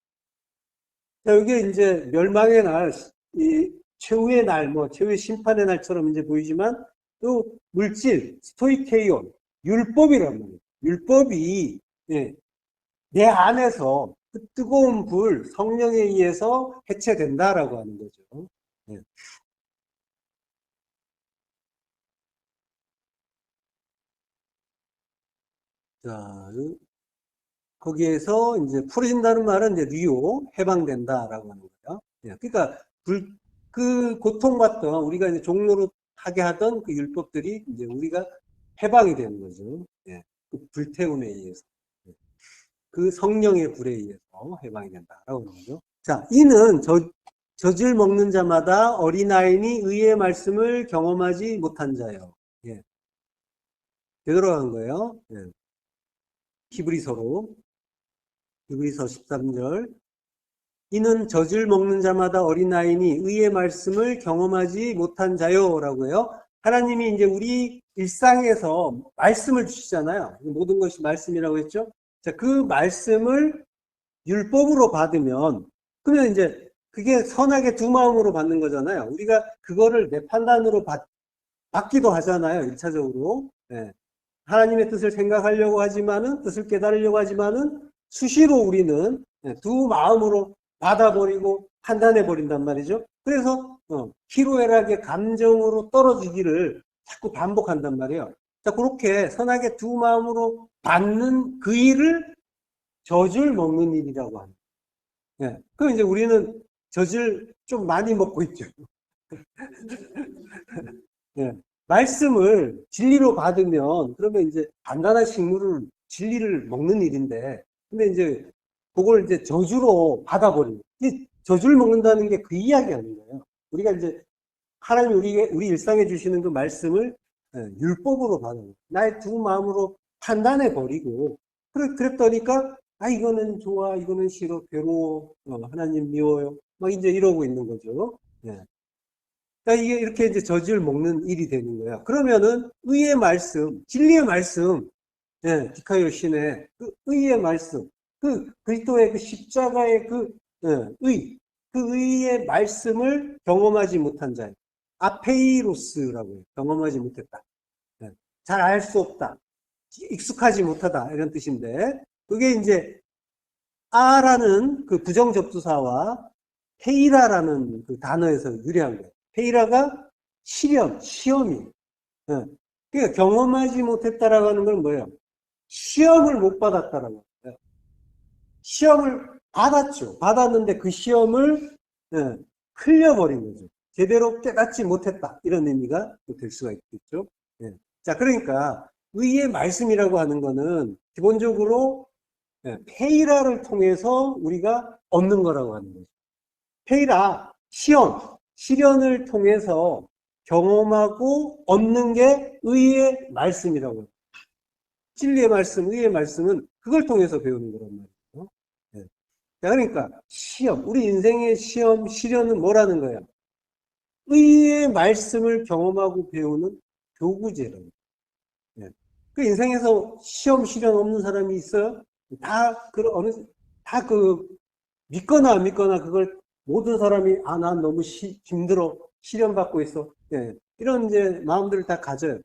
자, 요게 이제 멸망의 날, 이 최후의 날, 뭐 최후의 심판의 날처럼 이제 보이지만 또 물질, 스토이케이온, 율법이란 말이에요. 율법이 예, 내 안에서 그 뜨거운 불, 성령에 의해서 해체된다라고 하는 거죠. 예. 자, 거기에서 이제 풀어진다는 말은 이제 뉴요, 해방된다라고 하는 거예요. 예. 그러니까 그 고통받던 우리가 이제 종로로 하게 하던 그 율법들이 이제 우리가 해방이 되는 거죠. 예. 그 불태움에 의해서. 예. 그 성령의 불에 의해서 해방이 된다라고 하는 거죠. 자, 이는 젖을 먹는 자마다 어린아이니 의의 말씀을 경험하지 못한 자요. 예. 되돌아간 거예요. 예. 히브리서로. 히브리서 13절. 이는 젖을 먹는 자마다 어린아이니 의의 말씀을 경험하지 못한 자요라고 해요. 하나님이 이제 우리 일상에서 말씀을 주시잖아요. 모든 것이 말씀이라고 했죠. 자, 그 말씀을 율법으로 받으면, 그러면 이제 그게 선하게 두 마음으로 받는 거잖아요. 우리가 그거를 내 판단으로 받기도 하잖아요. 일차적으로. 예. 하나님의 뜻을 생각하려고 하지만은, 뜻을 깨달으려고 하지만은, 수시로 우리는 두 마음으로 받아버리고 판단해버린단 말이죠. 그래서, 희로애락의 감정으로 떨어지기를 자꾸 반복한단 말이에요. 자, 그렇게 선하게 두 마음으로 받는 그 일을 젖을 먹는 일이라고 합니다. 예. 그럼 이제 우리는 젖을 좀 많이 먹고 있죠. 예. 말씀을 진리로 받으면, 그러면 이제 단단한 식물을, 진리를 먹는 일인데, 근데 이제 그걸 이제 저주로 받아버리는. 이 저주를 먹는다는 게 그 이야기 아닌가요? 우리가 이제 하나님 우리 일상에 주시는 그 말씀을 율법으로 받는 거예요. 나의 두 마음으로 판단해 버리고, 그랬더니까, 아, 이거는 좋아, 이거는 싫어, 괴로워, 하나님 미워요. 막 이제 이러고 있는 거죠. 예. 그러니까 이게 이렇게 이제 저주를 먹는 일이 되는 거야. 그러면은 의의 말씀, 진리의 말씀, 예, 디카이오 신의 그 의의 말씀, 그 그리스도의 그 십자가의 그 그 의의 말씀을 경험하지 못한 자, 아페이로스라고 해요. 경험하지 못했다. 예, 잘 알 수 없다. 익숙하지 못하다. 이런 뜻인데, 그게 이제 아라는 그 부정접두사와 페이라라는 그 단어에서 유래한 거예요. 페이라가 시험이. 예. 그러니까 경험하지 못했다라고 하는 건 뭐예요? 시험을 못 받았다라고 해요. 시험을 받았죠. 받았는데 그 시험을 흘려버린 거죠. 제대로 깨닫지 못했다. 이런 의미가 될 수가 있겠죠. 예. 자, 그러니까 의의 말씀이라고 하는 거는 기본적으로 페이라를 통해서 우리가 얻는 거라고 하는 거죠. 페이라, 시련을 통해서 경험하고 얻는 게 의의 말씀이라고 해요. 진리의 말씀, 의의 말씀은 그걸 통해서 배우는 거란 말이에요. 네. 자, 그러니까 우리 인생의 시련은 뭐라는 거예요? 의의 말씀을 경험하고 배우는 교구제라는 거예요. 네. 그 인생에서 시련 없는 사람이 있어요? 다 믿거나 안 믿거나 그걸 모든 사람이, 아, 난 너무 힘들어. 시련받고 있어. 예, 이런 이제 마음들을 다 가져요.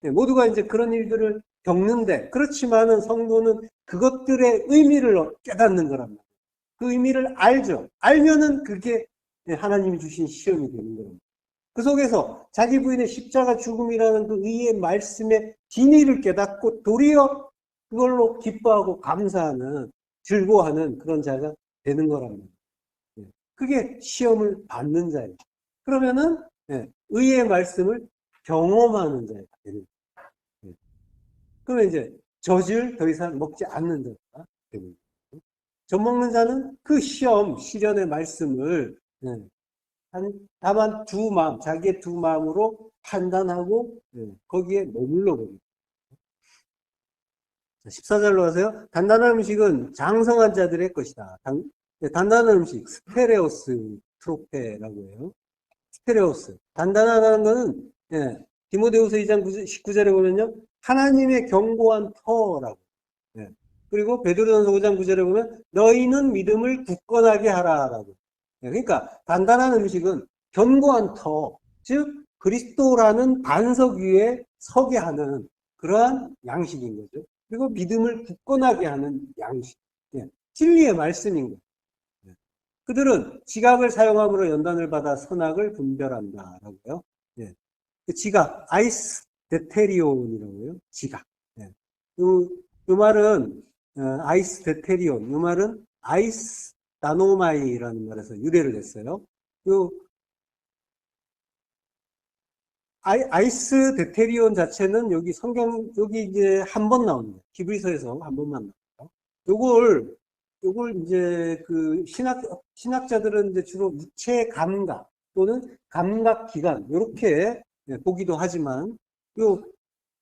예, 모두가 이제 그런 일들을 겪는데, 그렇지만은 성도는 그것들의 의미를 깨닫는 거란 말이에요. 그 의미를 알죠. 알면은 그게 하나님이 주신 시험이 되는 겁니다. 그 속에서 자기 부인의 십자가 죽음이라는 그 의의 말씀의 진리를 깨닫고 도리어 그걸로 기뻐하고 감사하는, 즐거워하는 그런 자가 되는 거랍니다. 그게 시험을 받는 자예요. 그러면은 의의 말씀을 경험하는 자가 되는 거예요. 그러면 이제 젖을 더 이상 먹지 않는 자가 되는 거예요. 젖 먹는 자는 그 시험, 시련의 말씀을 다만 두 마음, 자기의 두 마음으로 판단하고 거기에 머물러 버립니다. 14절로 가세요. 단단한 음식은 장성한 자들의 것이다. 단단한 음식, 스테레오스 트로페라고 해요. 스테레오스. 단단하다는 것은 디모데후서 2장 19절에 보면요. 하나님의 견고한 터라고. 그리고 베드로전서 5장 9절에 보면 너희는 믿음을 굳건하게 하라라고. 그러니까 단단한 음식은 견고한 터, 즉 그리스도라는 반석 위에 서게 하는 그러한 양식인 거죠. 그리고 믿음을 굳건하게 하는 양식. 진리의 말씀인 거예요. 그들은 지각을 사용함으로 연단을 받아 선악을 분별한다라고요. 그 지각, 아이스 데테리온이라고요. 지각. 이 말은 아이스 데테리온, 이 말은 아이스 나노마이라는 말에서 유래를 했어요. 아이스 데테리온 자체는 여기 여기 이제 한 번 나옵니다. 히브리서에서 한 번만 나와요. 요걸 이제 그 신학자들은 이제 주로 육체 감각 또는 감각 기관, 요렇게 보기도 하지만, 요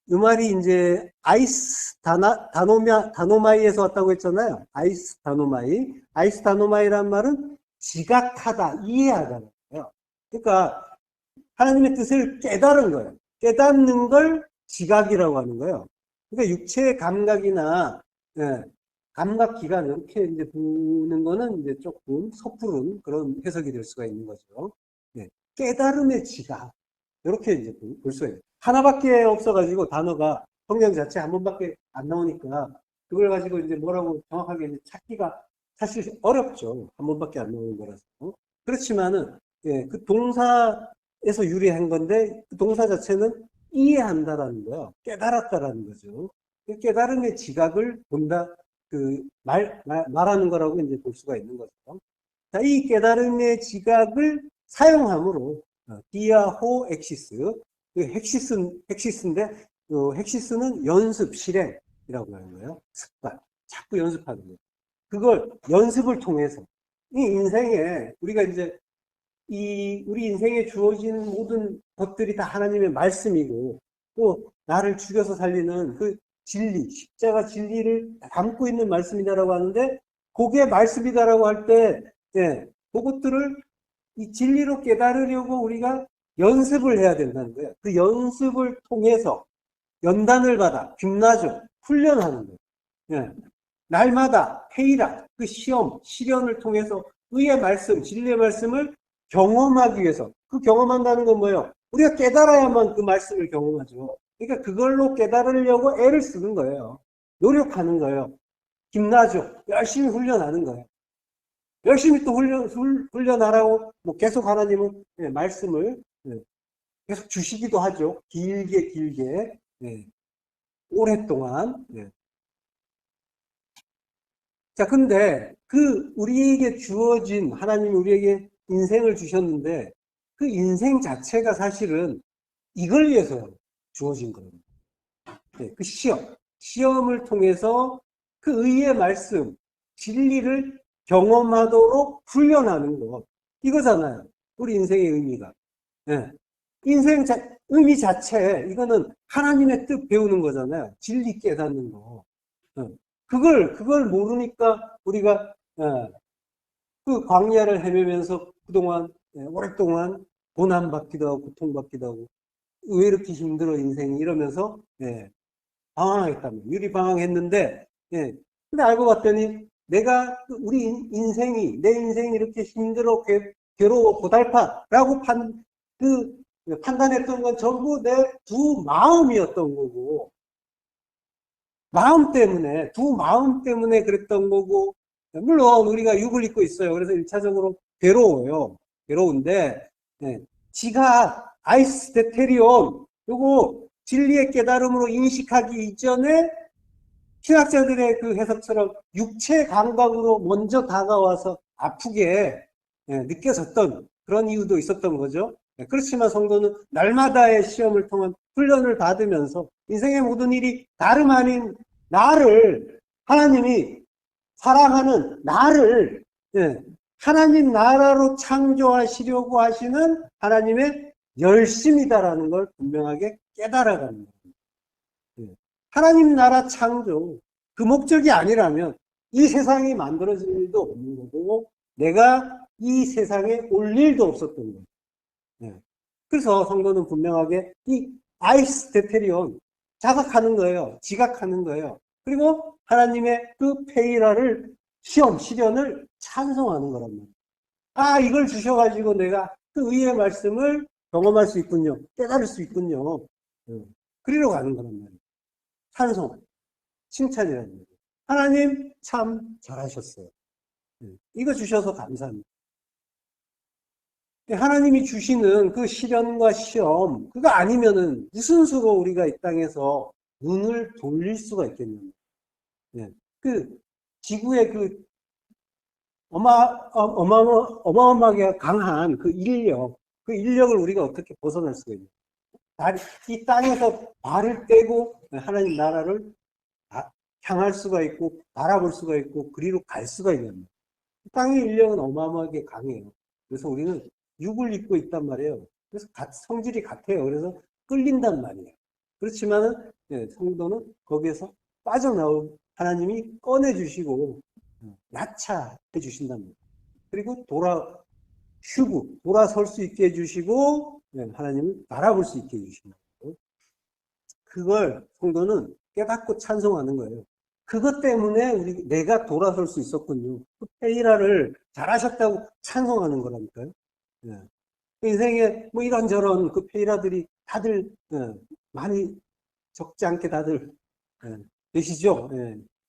말이 이제 아이스 다노마이에서 왔다고 했잖아요. 아이스 다노마이. 아이스 다노마이란 말은 지각하다, 이해하다는 거예요. 그러니까 하나님의 뜻을 깨달은 거예요. 깨닫는 걸 지각이라고 하는 거예요. 그러니까 육체의 감각이나 감각 기관 이렇게 이제 보는 거는 이제 조금 섣부른 그런 해석이 될 수가 있는 거죠. 깨달음의 지각 이렇게 이제 볼 수가 있어요. 하나밖에 없어가지고 단어가 성경 자체 한 번밖에 안 나오니까 그걸 가지고 이제 뭐라고 정확하게 이제 찾기가 사실 어렵죠. 한 번밖에 안 나오는 거라서. 그렇지만은 그 동사에서 유래한 건데 그 동사 자체는 이해한다라는 거예요. 깨달았다라는 거죠. 깨달음의 지각을 본다. 말하는 거라고 이제 볼 수가 있는 거죠. 자, 이 깨달음의 지각을 사용함으로, 디아호 엑시스, 헥시스인데, 헥시스는 연습, 실행이라고 하는 거예요. 습관. 자꾸 연습하는 거예요. 그걸 연습을 통해서, 이 인생에, 우리가 이제, 우리 인생에 주어지는 모든 것들이 다 하나님의 말씀이고, 또 나를 죽여서 살리는 그 진리, 십자가 진리를 담고 있는 말씀이다라고 하는데, 그게 말씀이다라고 할 때, 그것들을 이 진리로 깨달으려고 우리가 연습을 해야 된다는 거예요. 그 연습을 통해서 연단을 받아, 균나죠. 훈련하는 거예요. 날마다 회의라, 그 시험, 시련을 통해서 의의 말씀, 진리의 말씀을 경험하기 위해서, 그 경험한다는 건 뭐예요? 우리가 깨달아야만 그 말씀을 경험하죠. 그러니까 그걸로 깨달으려고 애를 쓰는 거예요. 노력하는 거예요. 힘나죠. 열심히 훈련하는 거예요. 열심히 또 훈련하라고 뭐 계속 하나님은 말씀을 계속 주시기도 하죠. 길게 오랫동안. 자, 근데 우리에게 주어진 하나님이 우리에게 인생을 주셨는데 그 인생 자체가 사실은 이걸 위해서 주어진 겁니다. 그 시험을 통해서 그 의의 말씀, 진리를 경험하도록 훈련하는 것. 이거잖아요. 우리 인생의 의미가. 의미 자체, 이거는 하나님의 뜻 배우는 거잖아요. 진리 깨닫는 거. 그걸 모르니까 우리가, 그 광야를 헤매면서 그동안, 오랫동안 고난받기도 하고, 고통받기도 하고, 왜 이렇게 힘들어, 인생이 이러면서, 방황했다며. 유리방황했는데, 근데 알고 봤더니, 우리 내 인생이 이렇게 힘들어, 괴로워, 고달파라고 판단했던 건 전부 내 두 마음이었던 거고, 두 마음 때문에 그랬던 거고, 물론 우리가 육을 입고 있어요. 그래서 1차적으로 괴로워요. 괴로운데, 지각, 아이스테테리온, 요거 진리의 깨달음으로 인식하기 이전에 신학자들의 그 해석처럼 육체 감각으로 먼저 다가와서 아프게 느껴졌던 그런 이유도 있었던 거죠. 그렇지만 성도는 날마다의 시험을 통한 훈련을 받으면서 인생의 모든 일이 다름 아닌 나를, 하나님이 사랑하는 나를 하나님 나라로 창조하시려고 하시는 하나님의 열심이다라는 걸 분명하게 깨달아가는 거예요. 하나님 나라 창조, 그 목적이 아니라면 이 세상이 만들어질 일도 없는 거고 내가 이 세상에 올 일도 없었던 거예요. 그래서 성도는 분명하게 이 아이스테테리온 자각하는 거예요. 지각하는 거예요. 그리고 하나님의 그 페이라를 시련을 찬송하는 거란 말이에요. 아, 이걸 주셔가지고 내가 그 의의 말씀을 경험할 수 있군요. 깨달을 수 있군요. 그리러 가는 거란 말이에요. 찬송, 칭찬이라는 거예요. 하나님 참 잘하셨어요. 이거 주셔서 감사합니다. 하나님이 주시는 그 시련과 시험, 그거 아니면은 무슨 수로 우리가 이 땅에서 눈을 돌릴 수가 있겠냐면, 그 지구의 그 어마어마하게 강한 그 인력을 우리가 어떻게 벗어날 수가 있냐. 이 땅에서 발을 떼고 하나님 나라를 향할 수가 있고, 바라볼 수가 있고, 그리로 갈 수가 있는. 땅의 인력은 어마어마하게 강해요. 그래서 우리는 육을 입고 있단 말이에요. 그래서 성질이 같아요. 그래서 끌린단 말이에요. 그렇지만은, 성도는 거기에서 빠져나올 하나님이 꺼내주시고, 야차해 주신단 말이에요. 그리고 돌아설 수 있게 해주시고, 하나님을 바라볼 수 있게 해주신다. 그걸 성도는 깨닫고 찬송하는 거예요. 그것 때문에 내가 돌아설 수 있었군요. 그 페이라를 잘하셨다고 찬송하는 거라니까요. 인생에 뭐 이런저런 그 페이라들이 다들 많이 적지 않게 다들 계시죠.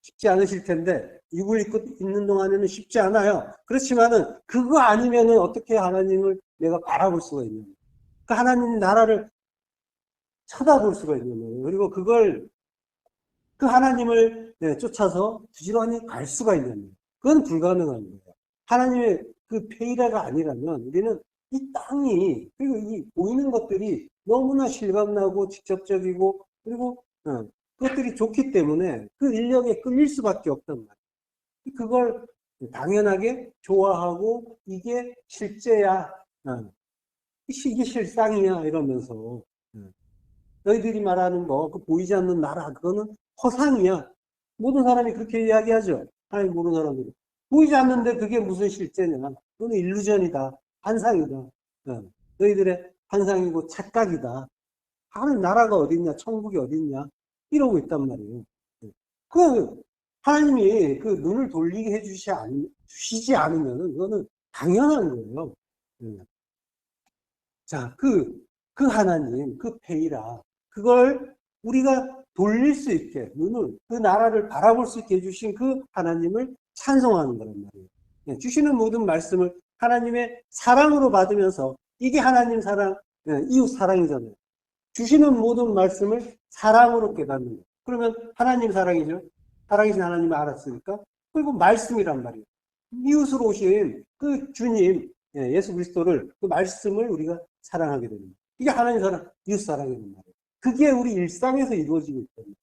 쉽지 않으실 텐데 육을 입고 있는 동안에는 쉽지 않아요. 그렇지만은 그거 아니면은 어떻게 하나님을 내가 바라볼 수가 있냐. 그 하나님 나라를 쳐다볼 수가 있는 거예요. 그리고 그 하나님을 쫓아서 부지런히 갈 수가 있는 거예요. 그건 불가능한 거예요. 하나님의 그 페이라가 아니라면 우리는 이 땅이, 그리고 이 보이는 것들이 너무나 실감나고 직접적이고, 그리고 그것들이 좋기 때문에 그 인력에 끌릴 수밖에 없단 말이에요. 그걸 당연하게 좋아하고 이게 실제야, 이게 실상이야 이러면서 너희들이 말하는 그 보이지 않는 나라, 그거는 허상이야. 모든 사람이 그렇게 이야기하죠. 아니, 모르는 사람들이. 보이지 않는데 그게 무슨 실제냐. 그건 일루전이다. 환상이다. 너희들의 환상이고 착각이다. 하늘 나라가 어딨냐, 천국이 어딨냐, 이러고 있단 말이에요. 하나님이 그 눈을 돌리게 해주시지 않으면, 그거는 당연한 거예요. 자, 그 하나님, 그 페이라, 그걸 우리가 돌릴 수 있게, 그 나라를 바라볼 수 있게 해주신 그 하나님을 찬송하는 거란 말이에요. 주시는 모든 말씀을 하나님의 사랑으로 받으면서, 이게 하나님 사랑, 이웃 사랑이잖아요. 주시는 모든 말씀을 사랑으로 깨닫는 거예요. 그러면 하나님 사랑이죠. 사랑이신 하나님을 알았으니까. 그리고 말씀이란 말이에요. 이웃으로 오신 그 주님, 예수 그리스도를, 그 말씀을 우리가 사랑하게 됩니다. 이게 하나님 사랑, 이웃 사랑이란 말이에요. 그게 우리 일상에서 이루어지고 있거든요.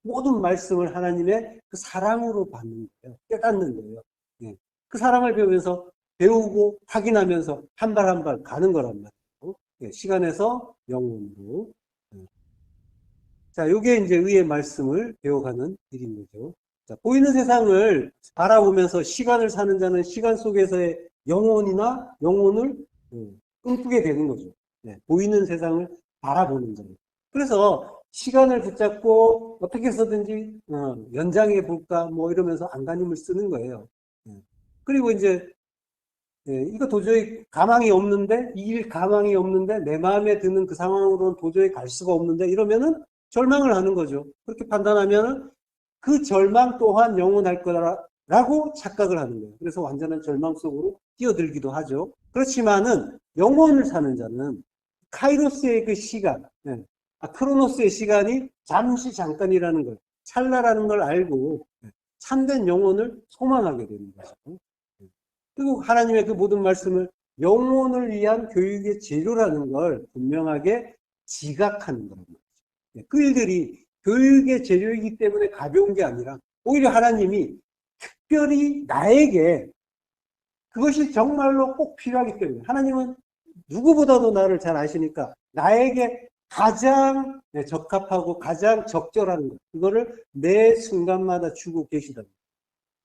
모든 말씀을 하나님의 그 사랑으로 받는 거예요. 깨닫는 거예요. 그 사랑을 배우고 확인하면서 한 발 한 발 가는 거란 말이에요. 시간에서 영혼으로. 자, 요게 이제 의의 말씀을 배워가는 일인 거죠. 자, 보이는 세상을 바라보면서 시간을 사는 자는 시간 속에서의 영혼을 꿈꾸게 되는 거죠. 보이는 세상을 바라보는 자는. 그래서 시간을 붙잡고 어떻게 해서든지 연장해 볼까 뭐 이러면서 안간힘을 쓰는 거예요. 그리고 이제 이거 도저히 가망이 없는데, 이길 가망이 없는데 내 마음에 드는 그 상황으로는 도저히 갈 수가 없는데 이러면은 절망을 하는 거죠. 그렇게 판단하면은 그 절망 또한 영원할 라고 착각을 하는 거예요. 그래서 완전한 절망 속으로 뛰어들기도 하죠. 그렇지만은 영혼을 사는 자는 카이로스의 그 시간, 크로노스의 시간이 잠시 잠깐이라는 걸, 찰나라는 걸 알고 참된 영혼을 소망하게 되는 거죠. 그리고 하나님의 그 모든 말씀을 영혼을 위한 교육의 재료라는 걸 분명하게 지각하는 거란 말이죠. 그 일들이 교육의 재료이기 때문에 가벼운 게 아니라 오히려 하나님이 특별히 나에게 그것이 정말로 꼭 필요하기 때문에 하나님은 누구보다도 나를 잘 아시니까 나에게 가장 적합하고 가장 적절한 것 그거를 매 순간마다 주고 계시단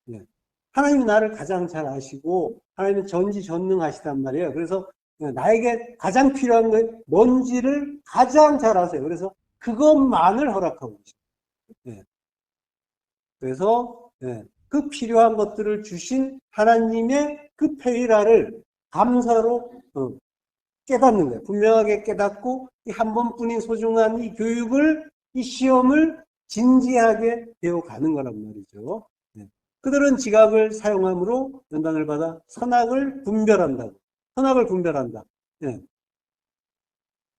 말이에요. 하나님은 나를 가장 잘 아시고 하나님은 전지전능하시단 말이에요. 그래서 나에게 가장 필요한 건 뭔지를 가장 잘 아세요. 그래서 그것만을 허락하고 계십니다. 그래서 그 필요한 것들을 주신 하나님의 그 페이라를 감사로 깨닫는 거예요. 분명하게 깨닫고 이 한 번뿐인 소중한 이 교육을, 이 시험을 진지하게 배워가는 거란 말이죠. 그들은 지각을 사용함으로 연단을 받아 선악을 분별한다고. 선악을 분별한다.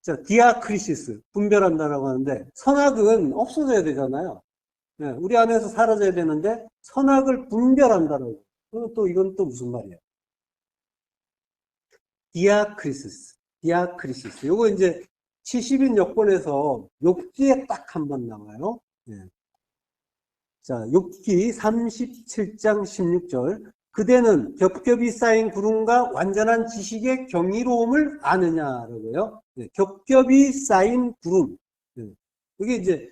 자, 디아크리시스, 분별한다라고 하는데 선악은 없어져야 되잖아요. 우리 안에서 사라져야 되는데 선악을 분별한다라고. 또 이건 또 무슨 말이에요? 디아크리시스. 요거 이제 70인 역본에서 욥기에 딱 한 번 나와요. 자, 욥기 37장 16절. 그대는 겹겹이 쌓인 구름과 완전한 지식의 경이로움을 아느냐라고요. 겹겹이 쌓인 구름. 이게 이제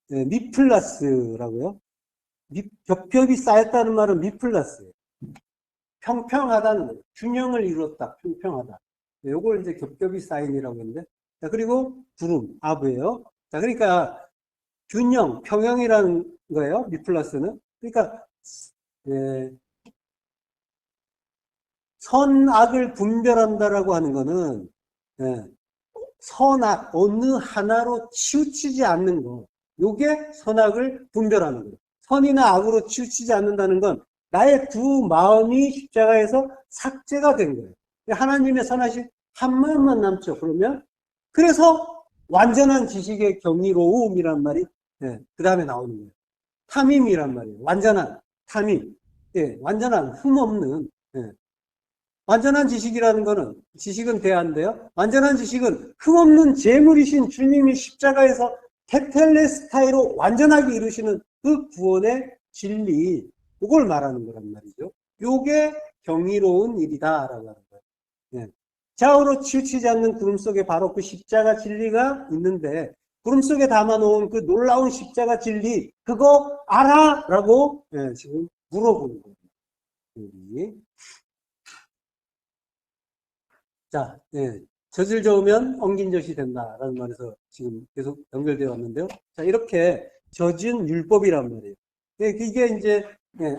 미플라스라고요. 겹겹이 쌓였다는 말은 미플라스예요. 평평하다는 거예요. 균형을 이루었다. 평평하다. 요걸 이제 겹겹이 쌓인이라고 했는데. 자, 그리고 구름, 아브예요. 자, 그러니까 균형, 평형이라는 거예요. 미플라스는. 그러니까 선악을 분별한다라고 하는 거는 선악 어느 하나로 치우치지 않는 거. 요게 선악을 분별하는 거예요. 선이나 악으로 치우치지 않는다는 건 나의 두 마음이 십자가에서 삭제가 된 거예요. 하나님의 선하신 한 마음만 남죠. 그러면 그래서 완전한 지식의 경이로움이란 말이 그 다음에 나오는 거예요. 탐임이란 말이에요. 완전한 탐임. 완전한 흠없는 완전한 지식이라는 거는 지식은 돼야한데요. 완전한 지식은 흠없는 재물이신 주님이 십자가에서 테텔레스타이로 완전하게 이루시는 그 구원의 진리, 그걸 말하는 거란 말이죠. 요게 경이로운 일이다라고 하는 거예요. 좌우로 치우치지 않는 구름 속에 바로 그 십자가 진리가 있는데 구름 속에 담아놓은 그 놀라운 십자가 진리 그거 알아? 라고 지금 물어보는 거예요. 자, 젖을 저으면 엉긴 젖이 된다라는 말에서 지금 계속 연결되어 왔는데요. 자, 이렇게 젖은 율법이란 말이에요. 이게 이제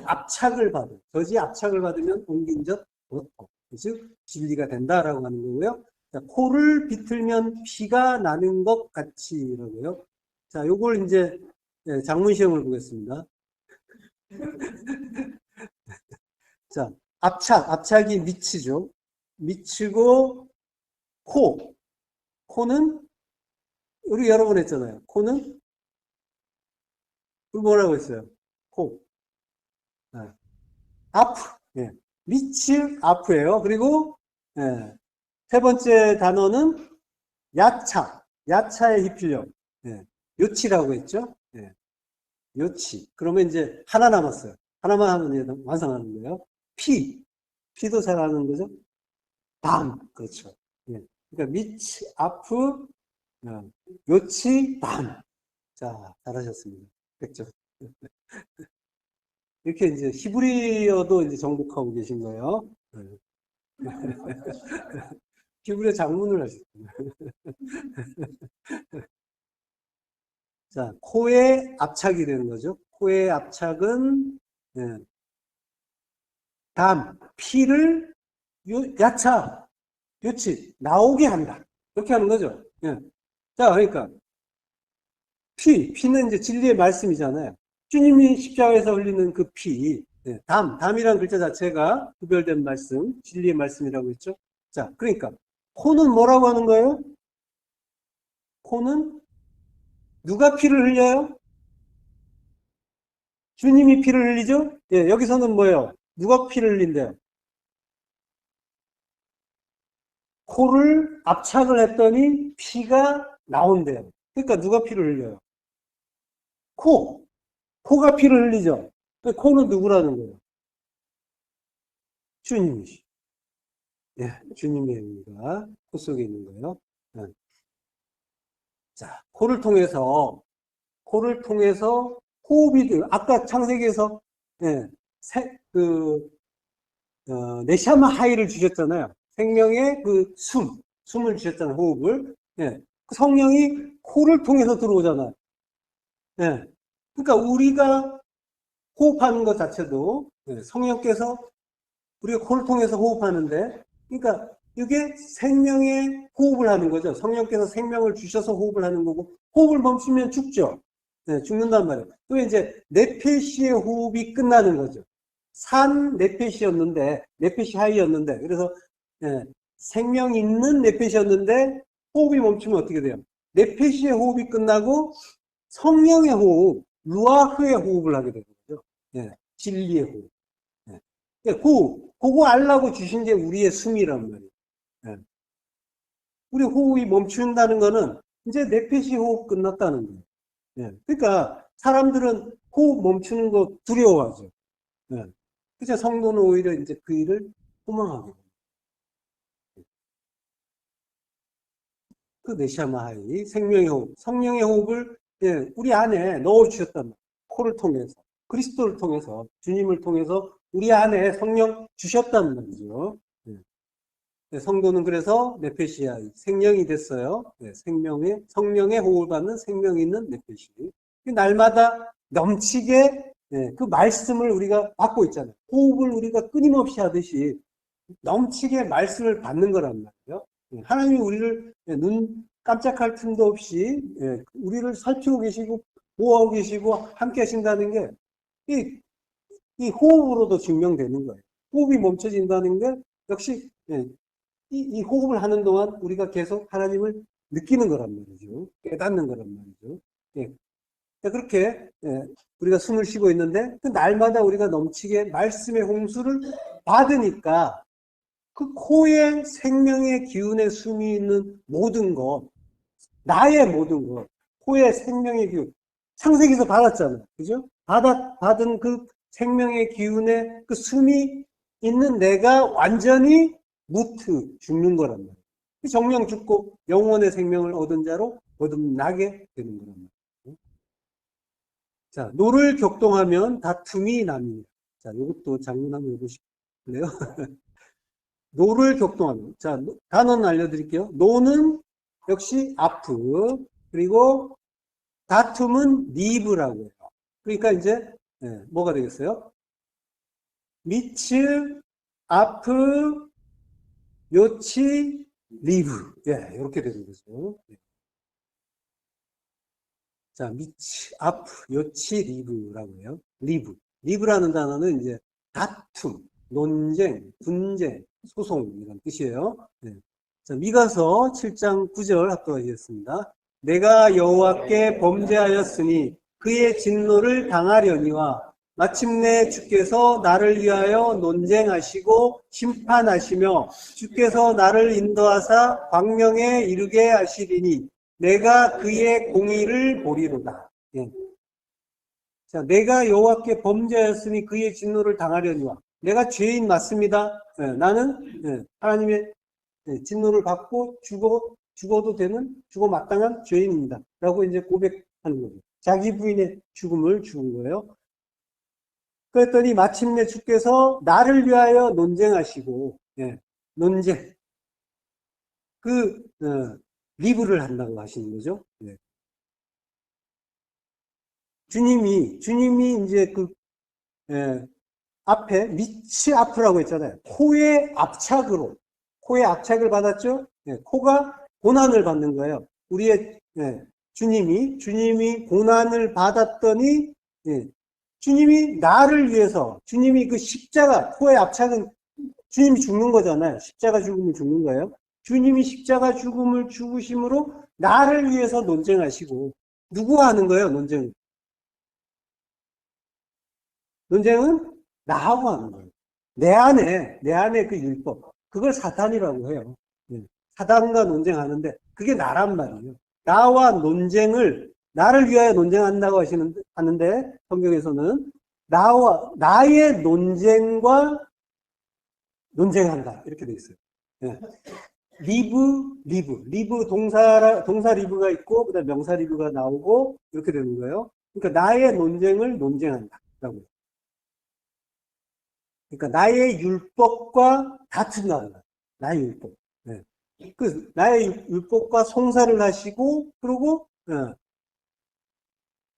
압착을 받은, 젖이 압착을 받으면 엉긴 젖 얻고, 즉 진리가 된다라고 하는 거고요. 자, 코를 비틀면 피가 나는 것 같이라고요. 자, 요걸 이제 장문 시험을 보겠습니다. 자, 압착이 미치죠. 미치고 코는 우리 여러 번 했잖아요. 코는 뭐라고 했어요? 코. 아프. 미칠 아프예요. 그리고 세 번째 단어는 야차의 휘필령. 요치라고 했죠. 요치. 그러면 이제 하나 남았어요. 하나만 하면 이제 완성하는 거예요. 피도 잘 아는 거죠. 담. 그렇죠. 그러니까 미치, 아프, 요치, 담. 자, 잘하셨습니다. 100점. 이렇게 이제 히브리어도 이제 정복하고 계신 거예요. 히브리어 장문을 하셨구나. 자, 코에 압착이 되는 거죠. 코의 압착은 담, 피를 야차, 요치, 나오게 한다. 이렇게 하는 거죠. 자, 그러니까 피는 이제 진리의 말씀이잖아요. 주님이 십자가에서 흘리는 그 피, 예, 담이란 글자 자체가 구별된 말씀, 진리의 말씀이라고 했죠. 자, 그러니까 코는 뭐라고 하는 거예요? 코는 누가 피를 흘려요? 주님이 피를 흘리죠? 예, 여기서는 뭐예요? 누가 피를 흘린대요? 코를 압착을 했더니 피가 나온대요. 그러니까 누가 피를 흘려요? 코. 코가 피를 흘리죠? 코는 누구라는 거예요? 주님이시. 예, 주님의 의미가 코 속에 있는 거예요. 예. 자, 코를 통해서 호흡이, 아까 창세기에서, 예, 네샤마 하이를 주셨잖아요. 생명의 그 숨을 주셨잖아요, 호흡을. 예. 그 성령이 코를 통해서 들어오잖아요. 예. 그러니까 우리가 호흡하는 것 자체도 예, 성령께서 우리가 코를 통해서 호흡하는데, 그러니까 이게 생명의 호흡을 하는 거죠. 성령께서 생명을 주셔서 호흡을 하는 거고, 호흡을 멈추면 죽죠. 네, 죽는단 말이에요. 또 이제 네페시의 호흡이 끝나는 거죠. 산 네페시였는데, 네페시 하이였는데, 그래서 예, 생명 있는 네페시였는데 호흡이 멈추면 어떻게 돼요? 네페시의 호흡이 끝나고 성령의 호흡, 루아흐의 호흡을 하게 되는 거죠. 예, 진리의 호흡. 예. 그거 알라고 주신 게 우리의 숨이란 말이에요. 예. 우리 호흡이 멈춘다는 거는 이제 네페시 호흡 끝났다는 거예요. 예. 그러니까 사람들은 호흡 멈추는 거 두려워하죠. 예. 그래서 성도는 오히려 이제 그 일을 소망하게 돼요. 그 네샤마하이 생명의 호흡, 성령의 호흡을 예, 우리 안에 넣어 주셨단 말이에요. 코를 통해서, 그리스도를 통해서, 주님을 통해서 우리 안에 성령 주셨단 말이죠. 예. 네, 성도는 그래서 네페시아 생명이 됐어요. 네, 성령의 호흡을 받는 생명 있는 네페시. 날마다 넘치게 네, 그 말씀을 우리가 받고 있잖아요. 호흡을 우리가 끊임없이 하듯이 넘치게 말씀을 받는 거란 말이에요. 네, 하나님이 우리를 눈 깜짝할 틈도 없이 우리를 살피고 계시고 보호하고 계시고 함께 하신다는 게 이 호흡으로도 증명되는 거예요. 호흡이 멈춰진다는 게 역시 이 호흡을 하는 동안 우리가 계속 하나님을 느끼는 거란 말이죠. 깨닫는 거란 말이죠. 예. 그렇게 우리가 숨을 쉬고 있는데 그 날마다 우리가 넘치게 말씀의 홍수를 받으니까 그 코에 생명의 기운의 숨이 있는 모든 것, 나의 모든 것, 코에 생명의 기운, 창세기에서 받았잖아요. 그죠? 받은 그 생명의 기운의 그 숨이 있는 내가 완전히 죽는 거란 말이에요. 정령 죽고 영원의 생명을 얻은 자로 거듭나게 되는 거란 말이에요. 자, 노를 격동하면 다툼이 납니다. 자, 이것도 장문 한번 해보실래요? 노를 격동하면. 자, 단어는 알려드릴게요. 노는 역시 아프, 그리고 다툼은 리브라고 해요. 그러니까 이제, 뭐가 되겠어요? 미츠, 아프, 요치, 리브. 예, 이렇게 되는 거죠. 자, 미치, 아프, 요치, 리브라고 해요. 리브라는 단어는 이제 다툼, 논쟁, 분쟁, 소송 이런 뜻이에요. 네. 자, 미가서 7장 9절 합독 하겠습니다. 내가 여호와께 범죄하였으니 그의 진노를 당하려니와 마침내 주께서 나를 위하여 논쟁하시고 심판하시며 주께서 나를 인도하사 광명에 이르게 하시리니 내가 그의 공의를 보리로다. 예. 자, 내가 여호와께 범죄하였으니 그의 진노를 당하려니와 내가 죄인 맞습니다. 예, 나는 하나님의 진노를 받고 죽어도 되는 죽어 마땅한 죄인입니다. 라고 이제 고백하는 거죠. 자기 부인의 죽음을 죽은 거예요. 그랬더니 마침내 주께서 나를 위하여 논쟁하시고 논쟁 리브를 한다고 하시는 거죠. 네. 주님이 이제 앞에 미치 아프라고 했잖아요. 코의 압착을 받았죠. 코가 고난을 받는 거예요. 우리의 주님이 고난을 받았더니 주님이 나를 위해서, 주님이 그 십자가, 코의 압착은 주님이 죽는 거잖아요. 십자가 죽음을 죽는 거예요. 주님이 십자가 죽음을 죽으심으로 나를 위해서 논쟁하시고, 누구와 하는 거예요, 논쟁? 논쟁은 나하고 하는 거예요. 내 안에 그 율법. 그걸 사탄이라고 해요. 예. 사단과 논쟁하는데, 그게 나란 말이에요. 나와 논쟁을, 나를 위하여 논쟁한다고 하는데, 성경에서는 나의 논쟁과 논쟁한다. 이렇게 돼 있어요. 예. 리브, 동사 리브가 있고, 그 다음 명사 리브가 나오고, 이렇게 되는 거예요. 그러니까 나의 논쟁을 논쟁한다. 라고. 그러니까 나의 율법과 다툰다는 거예요. 나의 율법. 네. 그 나의 율법과 송사를 하시고, 그리고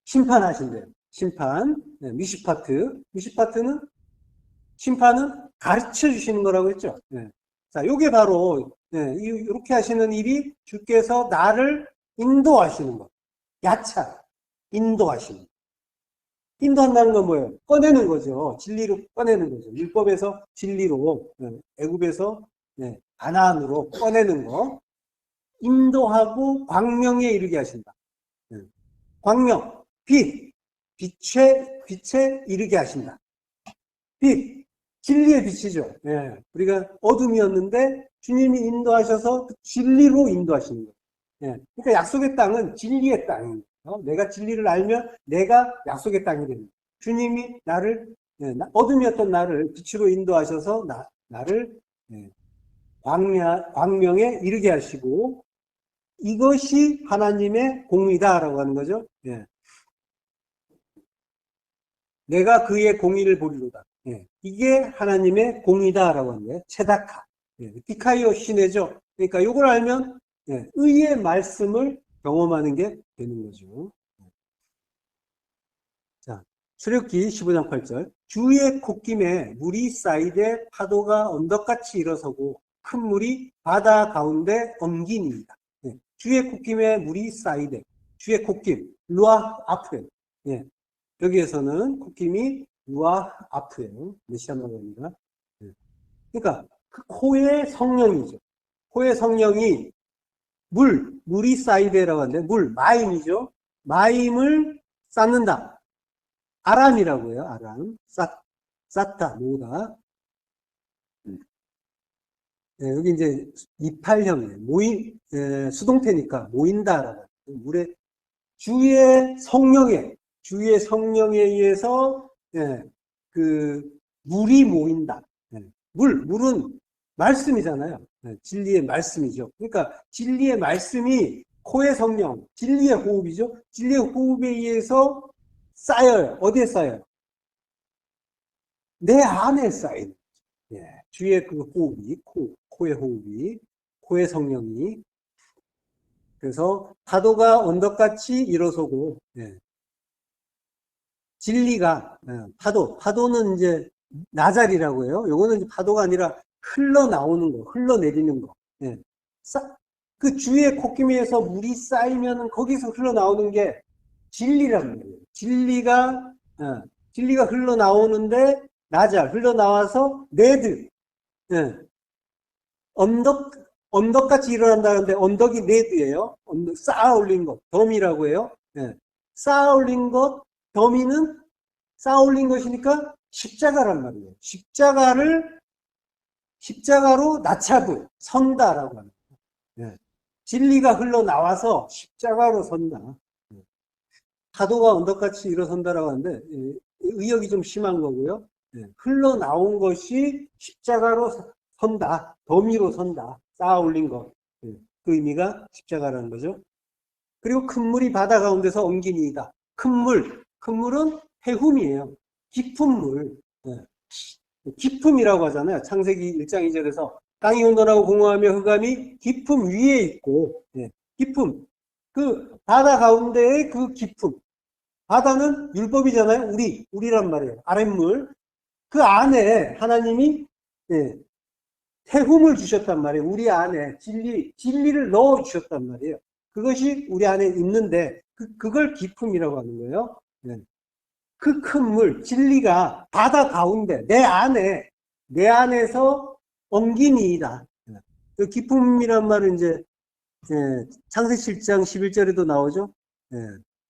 심판하신대요. 심판. 네, 미시파트는 심판은 가르쳐 주시는 거라고 했죠. 네. 자, 요게 바로 이렇게 하시는 일이 주께서 나를 인도하시는 것. 야차. 인도하시는 것. 인도한다는 건 뭐예요? 꺼내는 거죠. 진리로 꺼내는 거죠. 율법에서 진리로, 애굽에서 가나안으로 꺼내는 거. 인도하고 광명에 이르게 하신다. 광명, 빛에 이르게 하신다. 빛, 진리의 빛이죠. 우리가 어둠이었는데 주님이 인도하셔서 그 진리로 인도하시는 거예요. 그러니까 약속의 땅은 진리의 땅입니다. 내가 진리를 알면 내가 약속의 땅이 됩니다. 주님이 나를 어둠이었던 나를 빛으로 인도하셔서 나를 광명에 이르게 하시고 이것이 하나님의 공의다라고 하는 거죠. 내가 그의 공의를 보리로다. 이게 하나님의 공의다라고 하는 거예요. 체다카. 디카이오 시내죠. 그러니까 이걸 알면 의의 말씀을 경험하는 게 되는 거죠. 자, 출애굽기 15장 8절. 주의 콧김에 물이 쌓이되 파도가 언덕같이 일어서고 큰 물이 바다 가운데 엉기니이다. 주의 콧김에 물이 쌓이되 주의 콧김 루아 아프에 여기에서는 콧김이 루아 아프예요. 메시아말입니다. 그러니까 그 코의 성령이죠. 코의 성령이 물이 쌓이되라고 하는데 마임이죠. 마임을 쌓는다. 아람이라고 해요. 아람. 쌓다, 모으다. 여기 이제 이팔형이에요. 수동태니까 모인다라고. 물에 주의 성령에 의해서 그 물이 모인다. 물은 말씀이잖아요. 진리의 말씀이죠. 그러니까 진리의 말씀이 코의 성령, 진리의 호흡이죠. 진리의 호흡에 의해서 쌓여요. 어디에 쌓여요? 내 안에 쌓이는. 주의 그 호흡이, 코의 호흡이, 코의 성령이. 그래서 파도가 언덕같이 일어서고, 진리가, 파도는 이제 나잘이라고 해요. 요거는 이제 파도가 아니라 흘러나오는 거, 흘러내리는 거. 그 주의 콧김에서 물이 쌓이면 거기서 흘러나오는 게 진리란 말이에요. 진리가 흘러나오는데, 나잘, 흘러나와서 네드, 언덕같이 일어난다는데 언덕이 네드예요. 쌓아 올린 것, 덤이라고 해요. 쌓아 올린 것, 덤이는 쌓아 올린 것이니까 십자가란 말이에요. 십자가로 나차부, 선다라고 하는 거예요. 진리가 흘러나와서 십자가로 선다. 파도가 언덕같이 일어선다라고 하는데 의역이 좀 심한 거고요. 흘러나온 것이 십자가로 선다. 더미로 선다. 쌓아 올린 것. 그 의미가 십자가라는 거죠. 그리고 큰 물이 바다 가운데서 엉기니이다. 큰 물은 해훔이에요. 깊은 물. 깊음이라고 하잖아요. 창세기 1장 2절에서 땅이 온전하고 공허하며 흑암이 깊음 위에 있고, 깊음. 그 바다 가운데의 그 깊음. 바다는 율법이잖아요. 우리란 말이에요. 아랫물. 그 안에 하나님이 태움을 주셨단 말이에요. 우리 안에 진리를 넣어 주셨단 말이에요. 그것이 우리 안에 있는데 그걸 깊음이라고 하는 거예요. 그 큰 물, 진리가 바다 가운데, 내 안에서 엉기니이다. 그 기쁨이란 말은 이제, 창세기 7장 11절에도 나오죠. 예,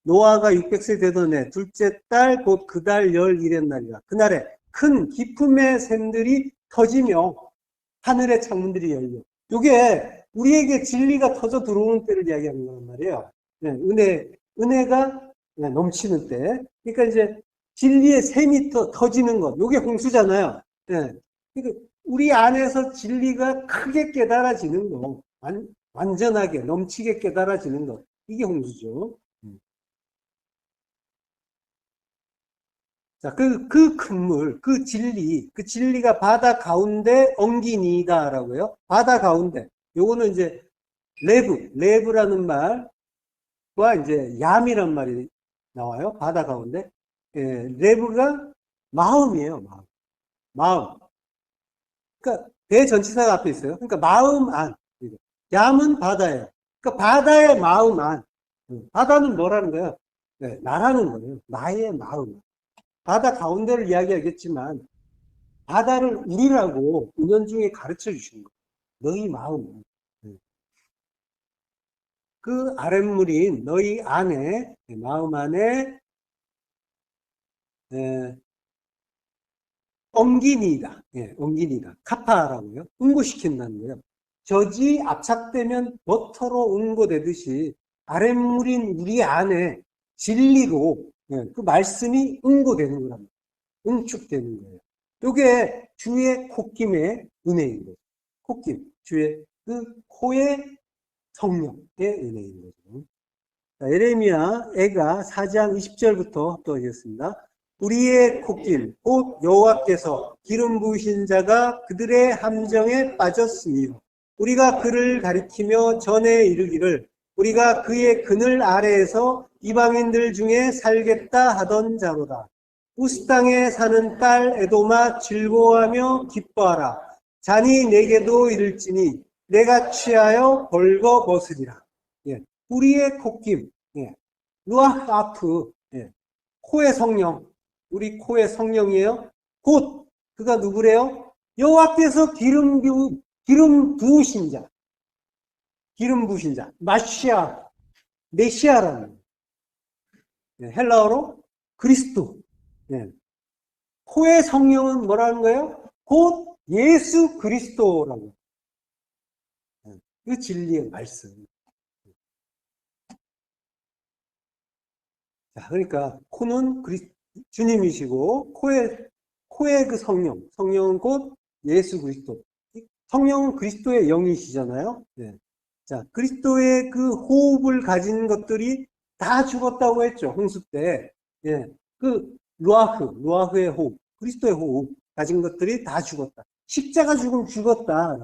노아가 600세 되던 해, 둘째 달, 곧 그 달 열일의 날이라. 그날에 큰 기쁨의 샘들이 터지며 하늘의 창문들이 열려. 이게 우리에게 진리가 터져 들어오는 때를 이야기하는 거란 말이에요. 은혜가 넘치는 때. 그러니까 이제 진리의 샘이 터지는 것. 이게 홍수잖아요. 예. 그러니까 우리 안에서 진리가 크게 깨달아지는 것. 완전하게 넘치게 깨달아지는 것. 이게 홍수죠. 자, 그 큰 물, 그 진리가 바다 가운데 엉기니이다라고요. 바다 가운데. 요거는 이제 레브라는 말과 이제 얌이란 말이 나와요. 바다 가운데. 예, 레브가 마음이에요. 마음. 그러니까 대전치사가 앞에 있어요. 그러니까 마음 안. 얌은 바다예요. 그러니까 바다의 마음 안. 바다는 뭐라는 거예요? 네, 나라는 거예요. 나의 마음. 바다 가운데를 이야기하겠지만 바다를 우리라고 은연중에 가르쳐 주시는 거예요. 너희 마음. 그 아랫물인 너희 안에, 마음 안에 엉기니다. 엉기니다. 카파라고요. 응고시킨다는 거예요. 젖이 압착되면 버터로 응고되듯이 아랫물인 우리 안에 진리로 그 말씀이 응고되는 거랍니다. 응축되는 거예요. 이게 주의 콧김의 은혜인 거죠. 콧김, 주의 그 코의 성령의 은혜인 거죠. 자, 예레미야 애가 4장 20절부터 또 하겠습니다. 우리의 콧길 곧 여호와께서 기름 부으신 자가 그들의 함정에 빠졌으며 우리가 그를 가리키며 전에 이르기를 우리가 그의 그늘 아래에서 이방인들 중에 살겠다 하던 자로다. 우스 땅에 사는 딸 에도마 즐거워하며 기뻐하라. 잔이 내게도 이를지니 내가 취하여 벌거벗으리라. 예. 우리의 콧김, 루아흐 아프, 코의 성령, 우리 코의 성령이에요. 곧 그가 누구래요? 여호와께서 기름 부으신 자, 메시아라는 헬라어로 그리스도. 코의 성령은 뭐라는 거예요? 곧 예수 그리스도라고. 그 진리의 말씀. 자, 그러니까 코는 주님이시고 코의 그 성령은 곧 예수 그리스도. 성령은 그리스도의 영이시잖아요. 자, 그리스도의 그 호흡을 가진 것들이 다 죽었다고 했죠. 홍수 때. 그 루아흐의 호흡, 그리스도의 호흡 가진 것들이 다 죽었다. 십자가 죽음 죽었다.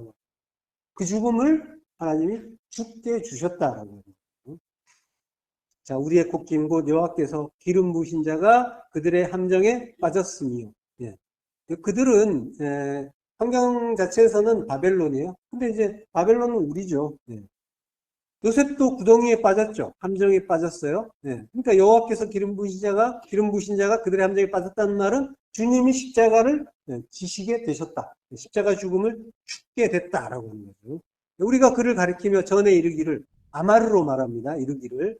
그 죽음을 하나님이 죽게 주셨다라고. 자, 우리의 콧김 곧 여호와께서 기름 부으신 자가 그들의 함정에 빠졌으며. 그들은 환경 자체에서는 바벨론이에요. 근데 이제 바벨론은 우리죠. 요셉도 구덩이에 빠졌죠. 함정에 빠졌어요. 그러니까 여호와께서 기름 부으신 자가 그들의 함정에 빠졌다는 말은 주님이 십자가를 지시게 되셨다. 십자가 죽음을 죽게 됐다라고 하는 거죠. 우리가 그를 가리키며 전에 이르기를 아마르로 말합니다.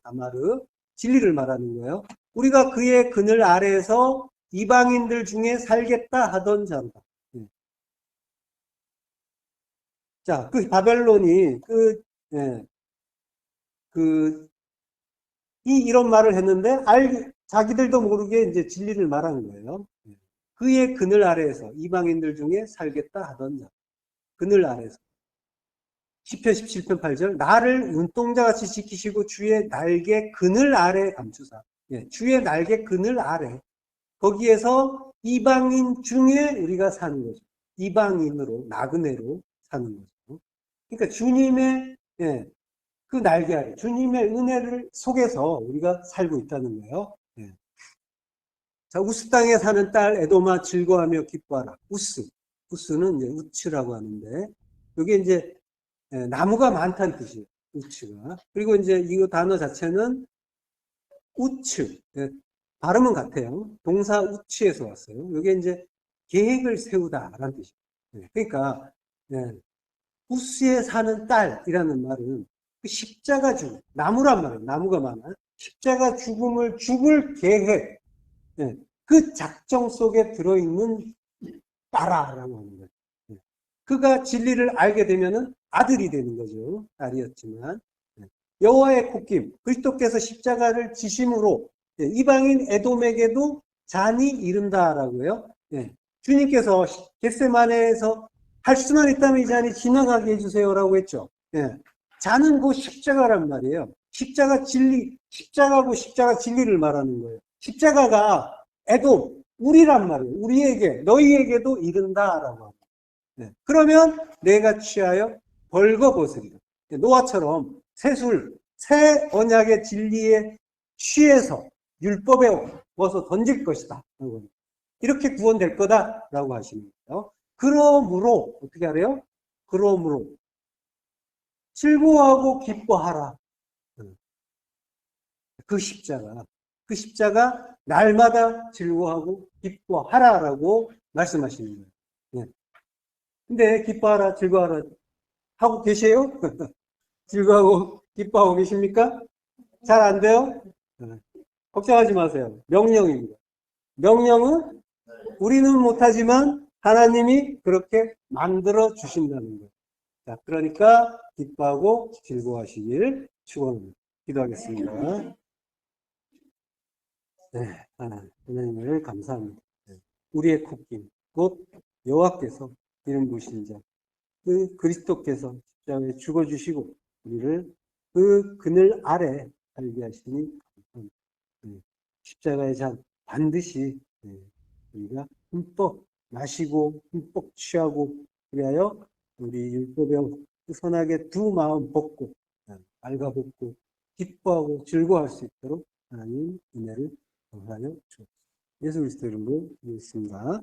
아마르 진리를 말하는 거예요. 우리가 그의 그늘 아래에서 이방인들 중에 살겠다 하던 자로다. 자, 그 바벨론이 이런 말을 했는데 자기들도 모르게 이제 진리를 말하는 거예요. 그의 그늘 아래에서 이방인들 중에 살겠다 하던 자. 그늘 아래에서. 시편 17편 8절 나를 눈동자같이 지키시고 주의 날개 그늘 아래 감추사. 주의 날개 그늘 아래. 거기에서 이방인 중에 우리가 사는 거죠. 이방인으로 나그네로 사는 거죠. 그러니까 주님의 그 날개 아래 주님의 은혜를 속에서 우리가 살고 있다는 거예요. 자, 우스 땅에 사는 딸 에도마 즐거워하며 기뻐하라. 우스는 이제 우츠라고 하는데 이게 이제 나무가 많다는 뜻이에요. 우츠가. 그리고 이제 이 단어 자체는 우츠, 발음은 같아요. 동사 우치에서 왔어요. 이게 이제 계획을 세우다라는 뜻이에요. 그러니까 우스에 사는 딸이라는 말은 그 십자가 죽음, 나무란 말이에요. 나무가 많아요. 십자가 죽음을 죽을 계획, 그 작정 속에 들어있는 딸아라고 하는 거예요. 그가 진리를 알게 되면은 아들이 되는 거죠. 딸이었지만. 여호와의 콧김, 그리스도께서 십자가를 지심으로 이방인 에돔에게도 잔이 이른다라고요. 주님께서 겟세마네에서 할 수만 있다면 이 잔이 지나가게 해주세요라고 했죠. 잔은 그 십자가란 말이에요. 십자가 진리, 십자가고 십자가 진리를 말하는 거예요. 십자가가 에돔, 우리란 말이에요. 우리에게, 너희에게도 이른다라고 합니다. 그러면 내가 취하여 벌거벗으리라. 노아처럼 새 언약의 진리에 취해서 율법에 벗어 던질 것이다. 이렇게 구원될 거다라고 하시는 거예요. 그러므로 어떻게 하래요? 그러므로 즐거워하고 기뻐하라. 그 십자가 날마다 즐거워하고 기뻐하라라고 말씀하시는 거예요. 근데 기뻐하라, 즐거워하라 하고 계세요? 즐거워하고 기뻐하고 계십니까? 잘 안 돼요? 걱정하지 마세요. 명령입니다. 명령은 우리는 못하지만 하나님이 그렇게 만들어 주신다는 거예요. 자, 그러니까 기뻐하고 즐거워하시길 축원합니다. 기도하겠습니다. 네, 하나님을 감사합니다. 우리의 콧김, 곧 여호와께서 이름 부신 자, 그 그리스도께서 십자가에 죽어주시고 우리를 그 그늘 아래 살게 하시니 감사합니다. 십자가의 잔 반드시 우리가 흠뻑 마시고 흠뻑 취하고 그리하여 우리 율법에 선하게 두 마음 벗고 알가벗고 기뻐하고 즐거워할 수 있도록 하나님 은혜를 더하여 주옵소서. 예수 그리스도 이름으로 기도했습니다.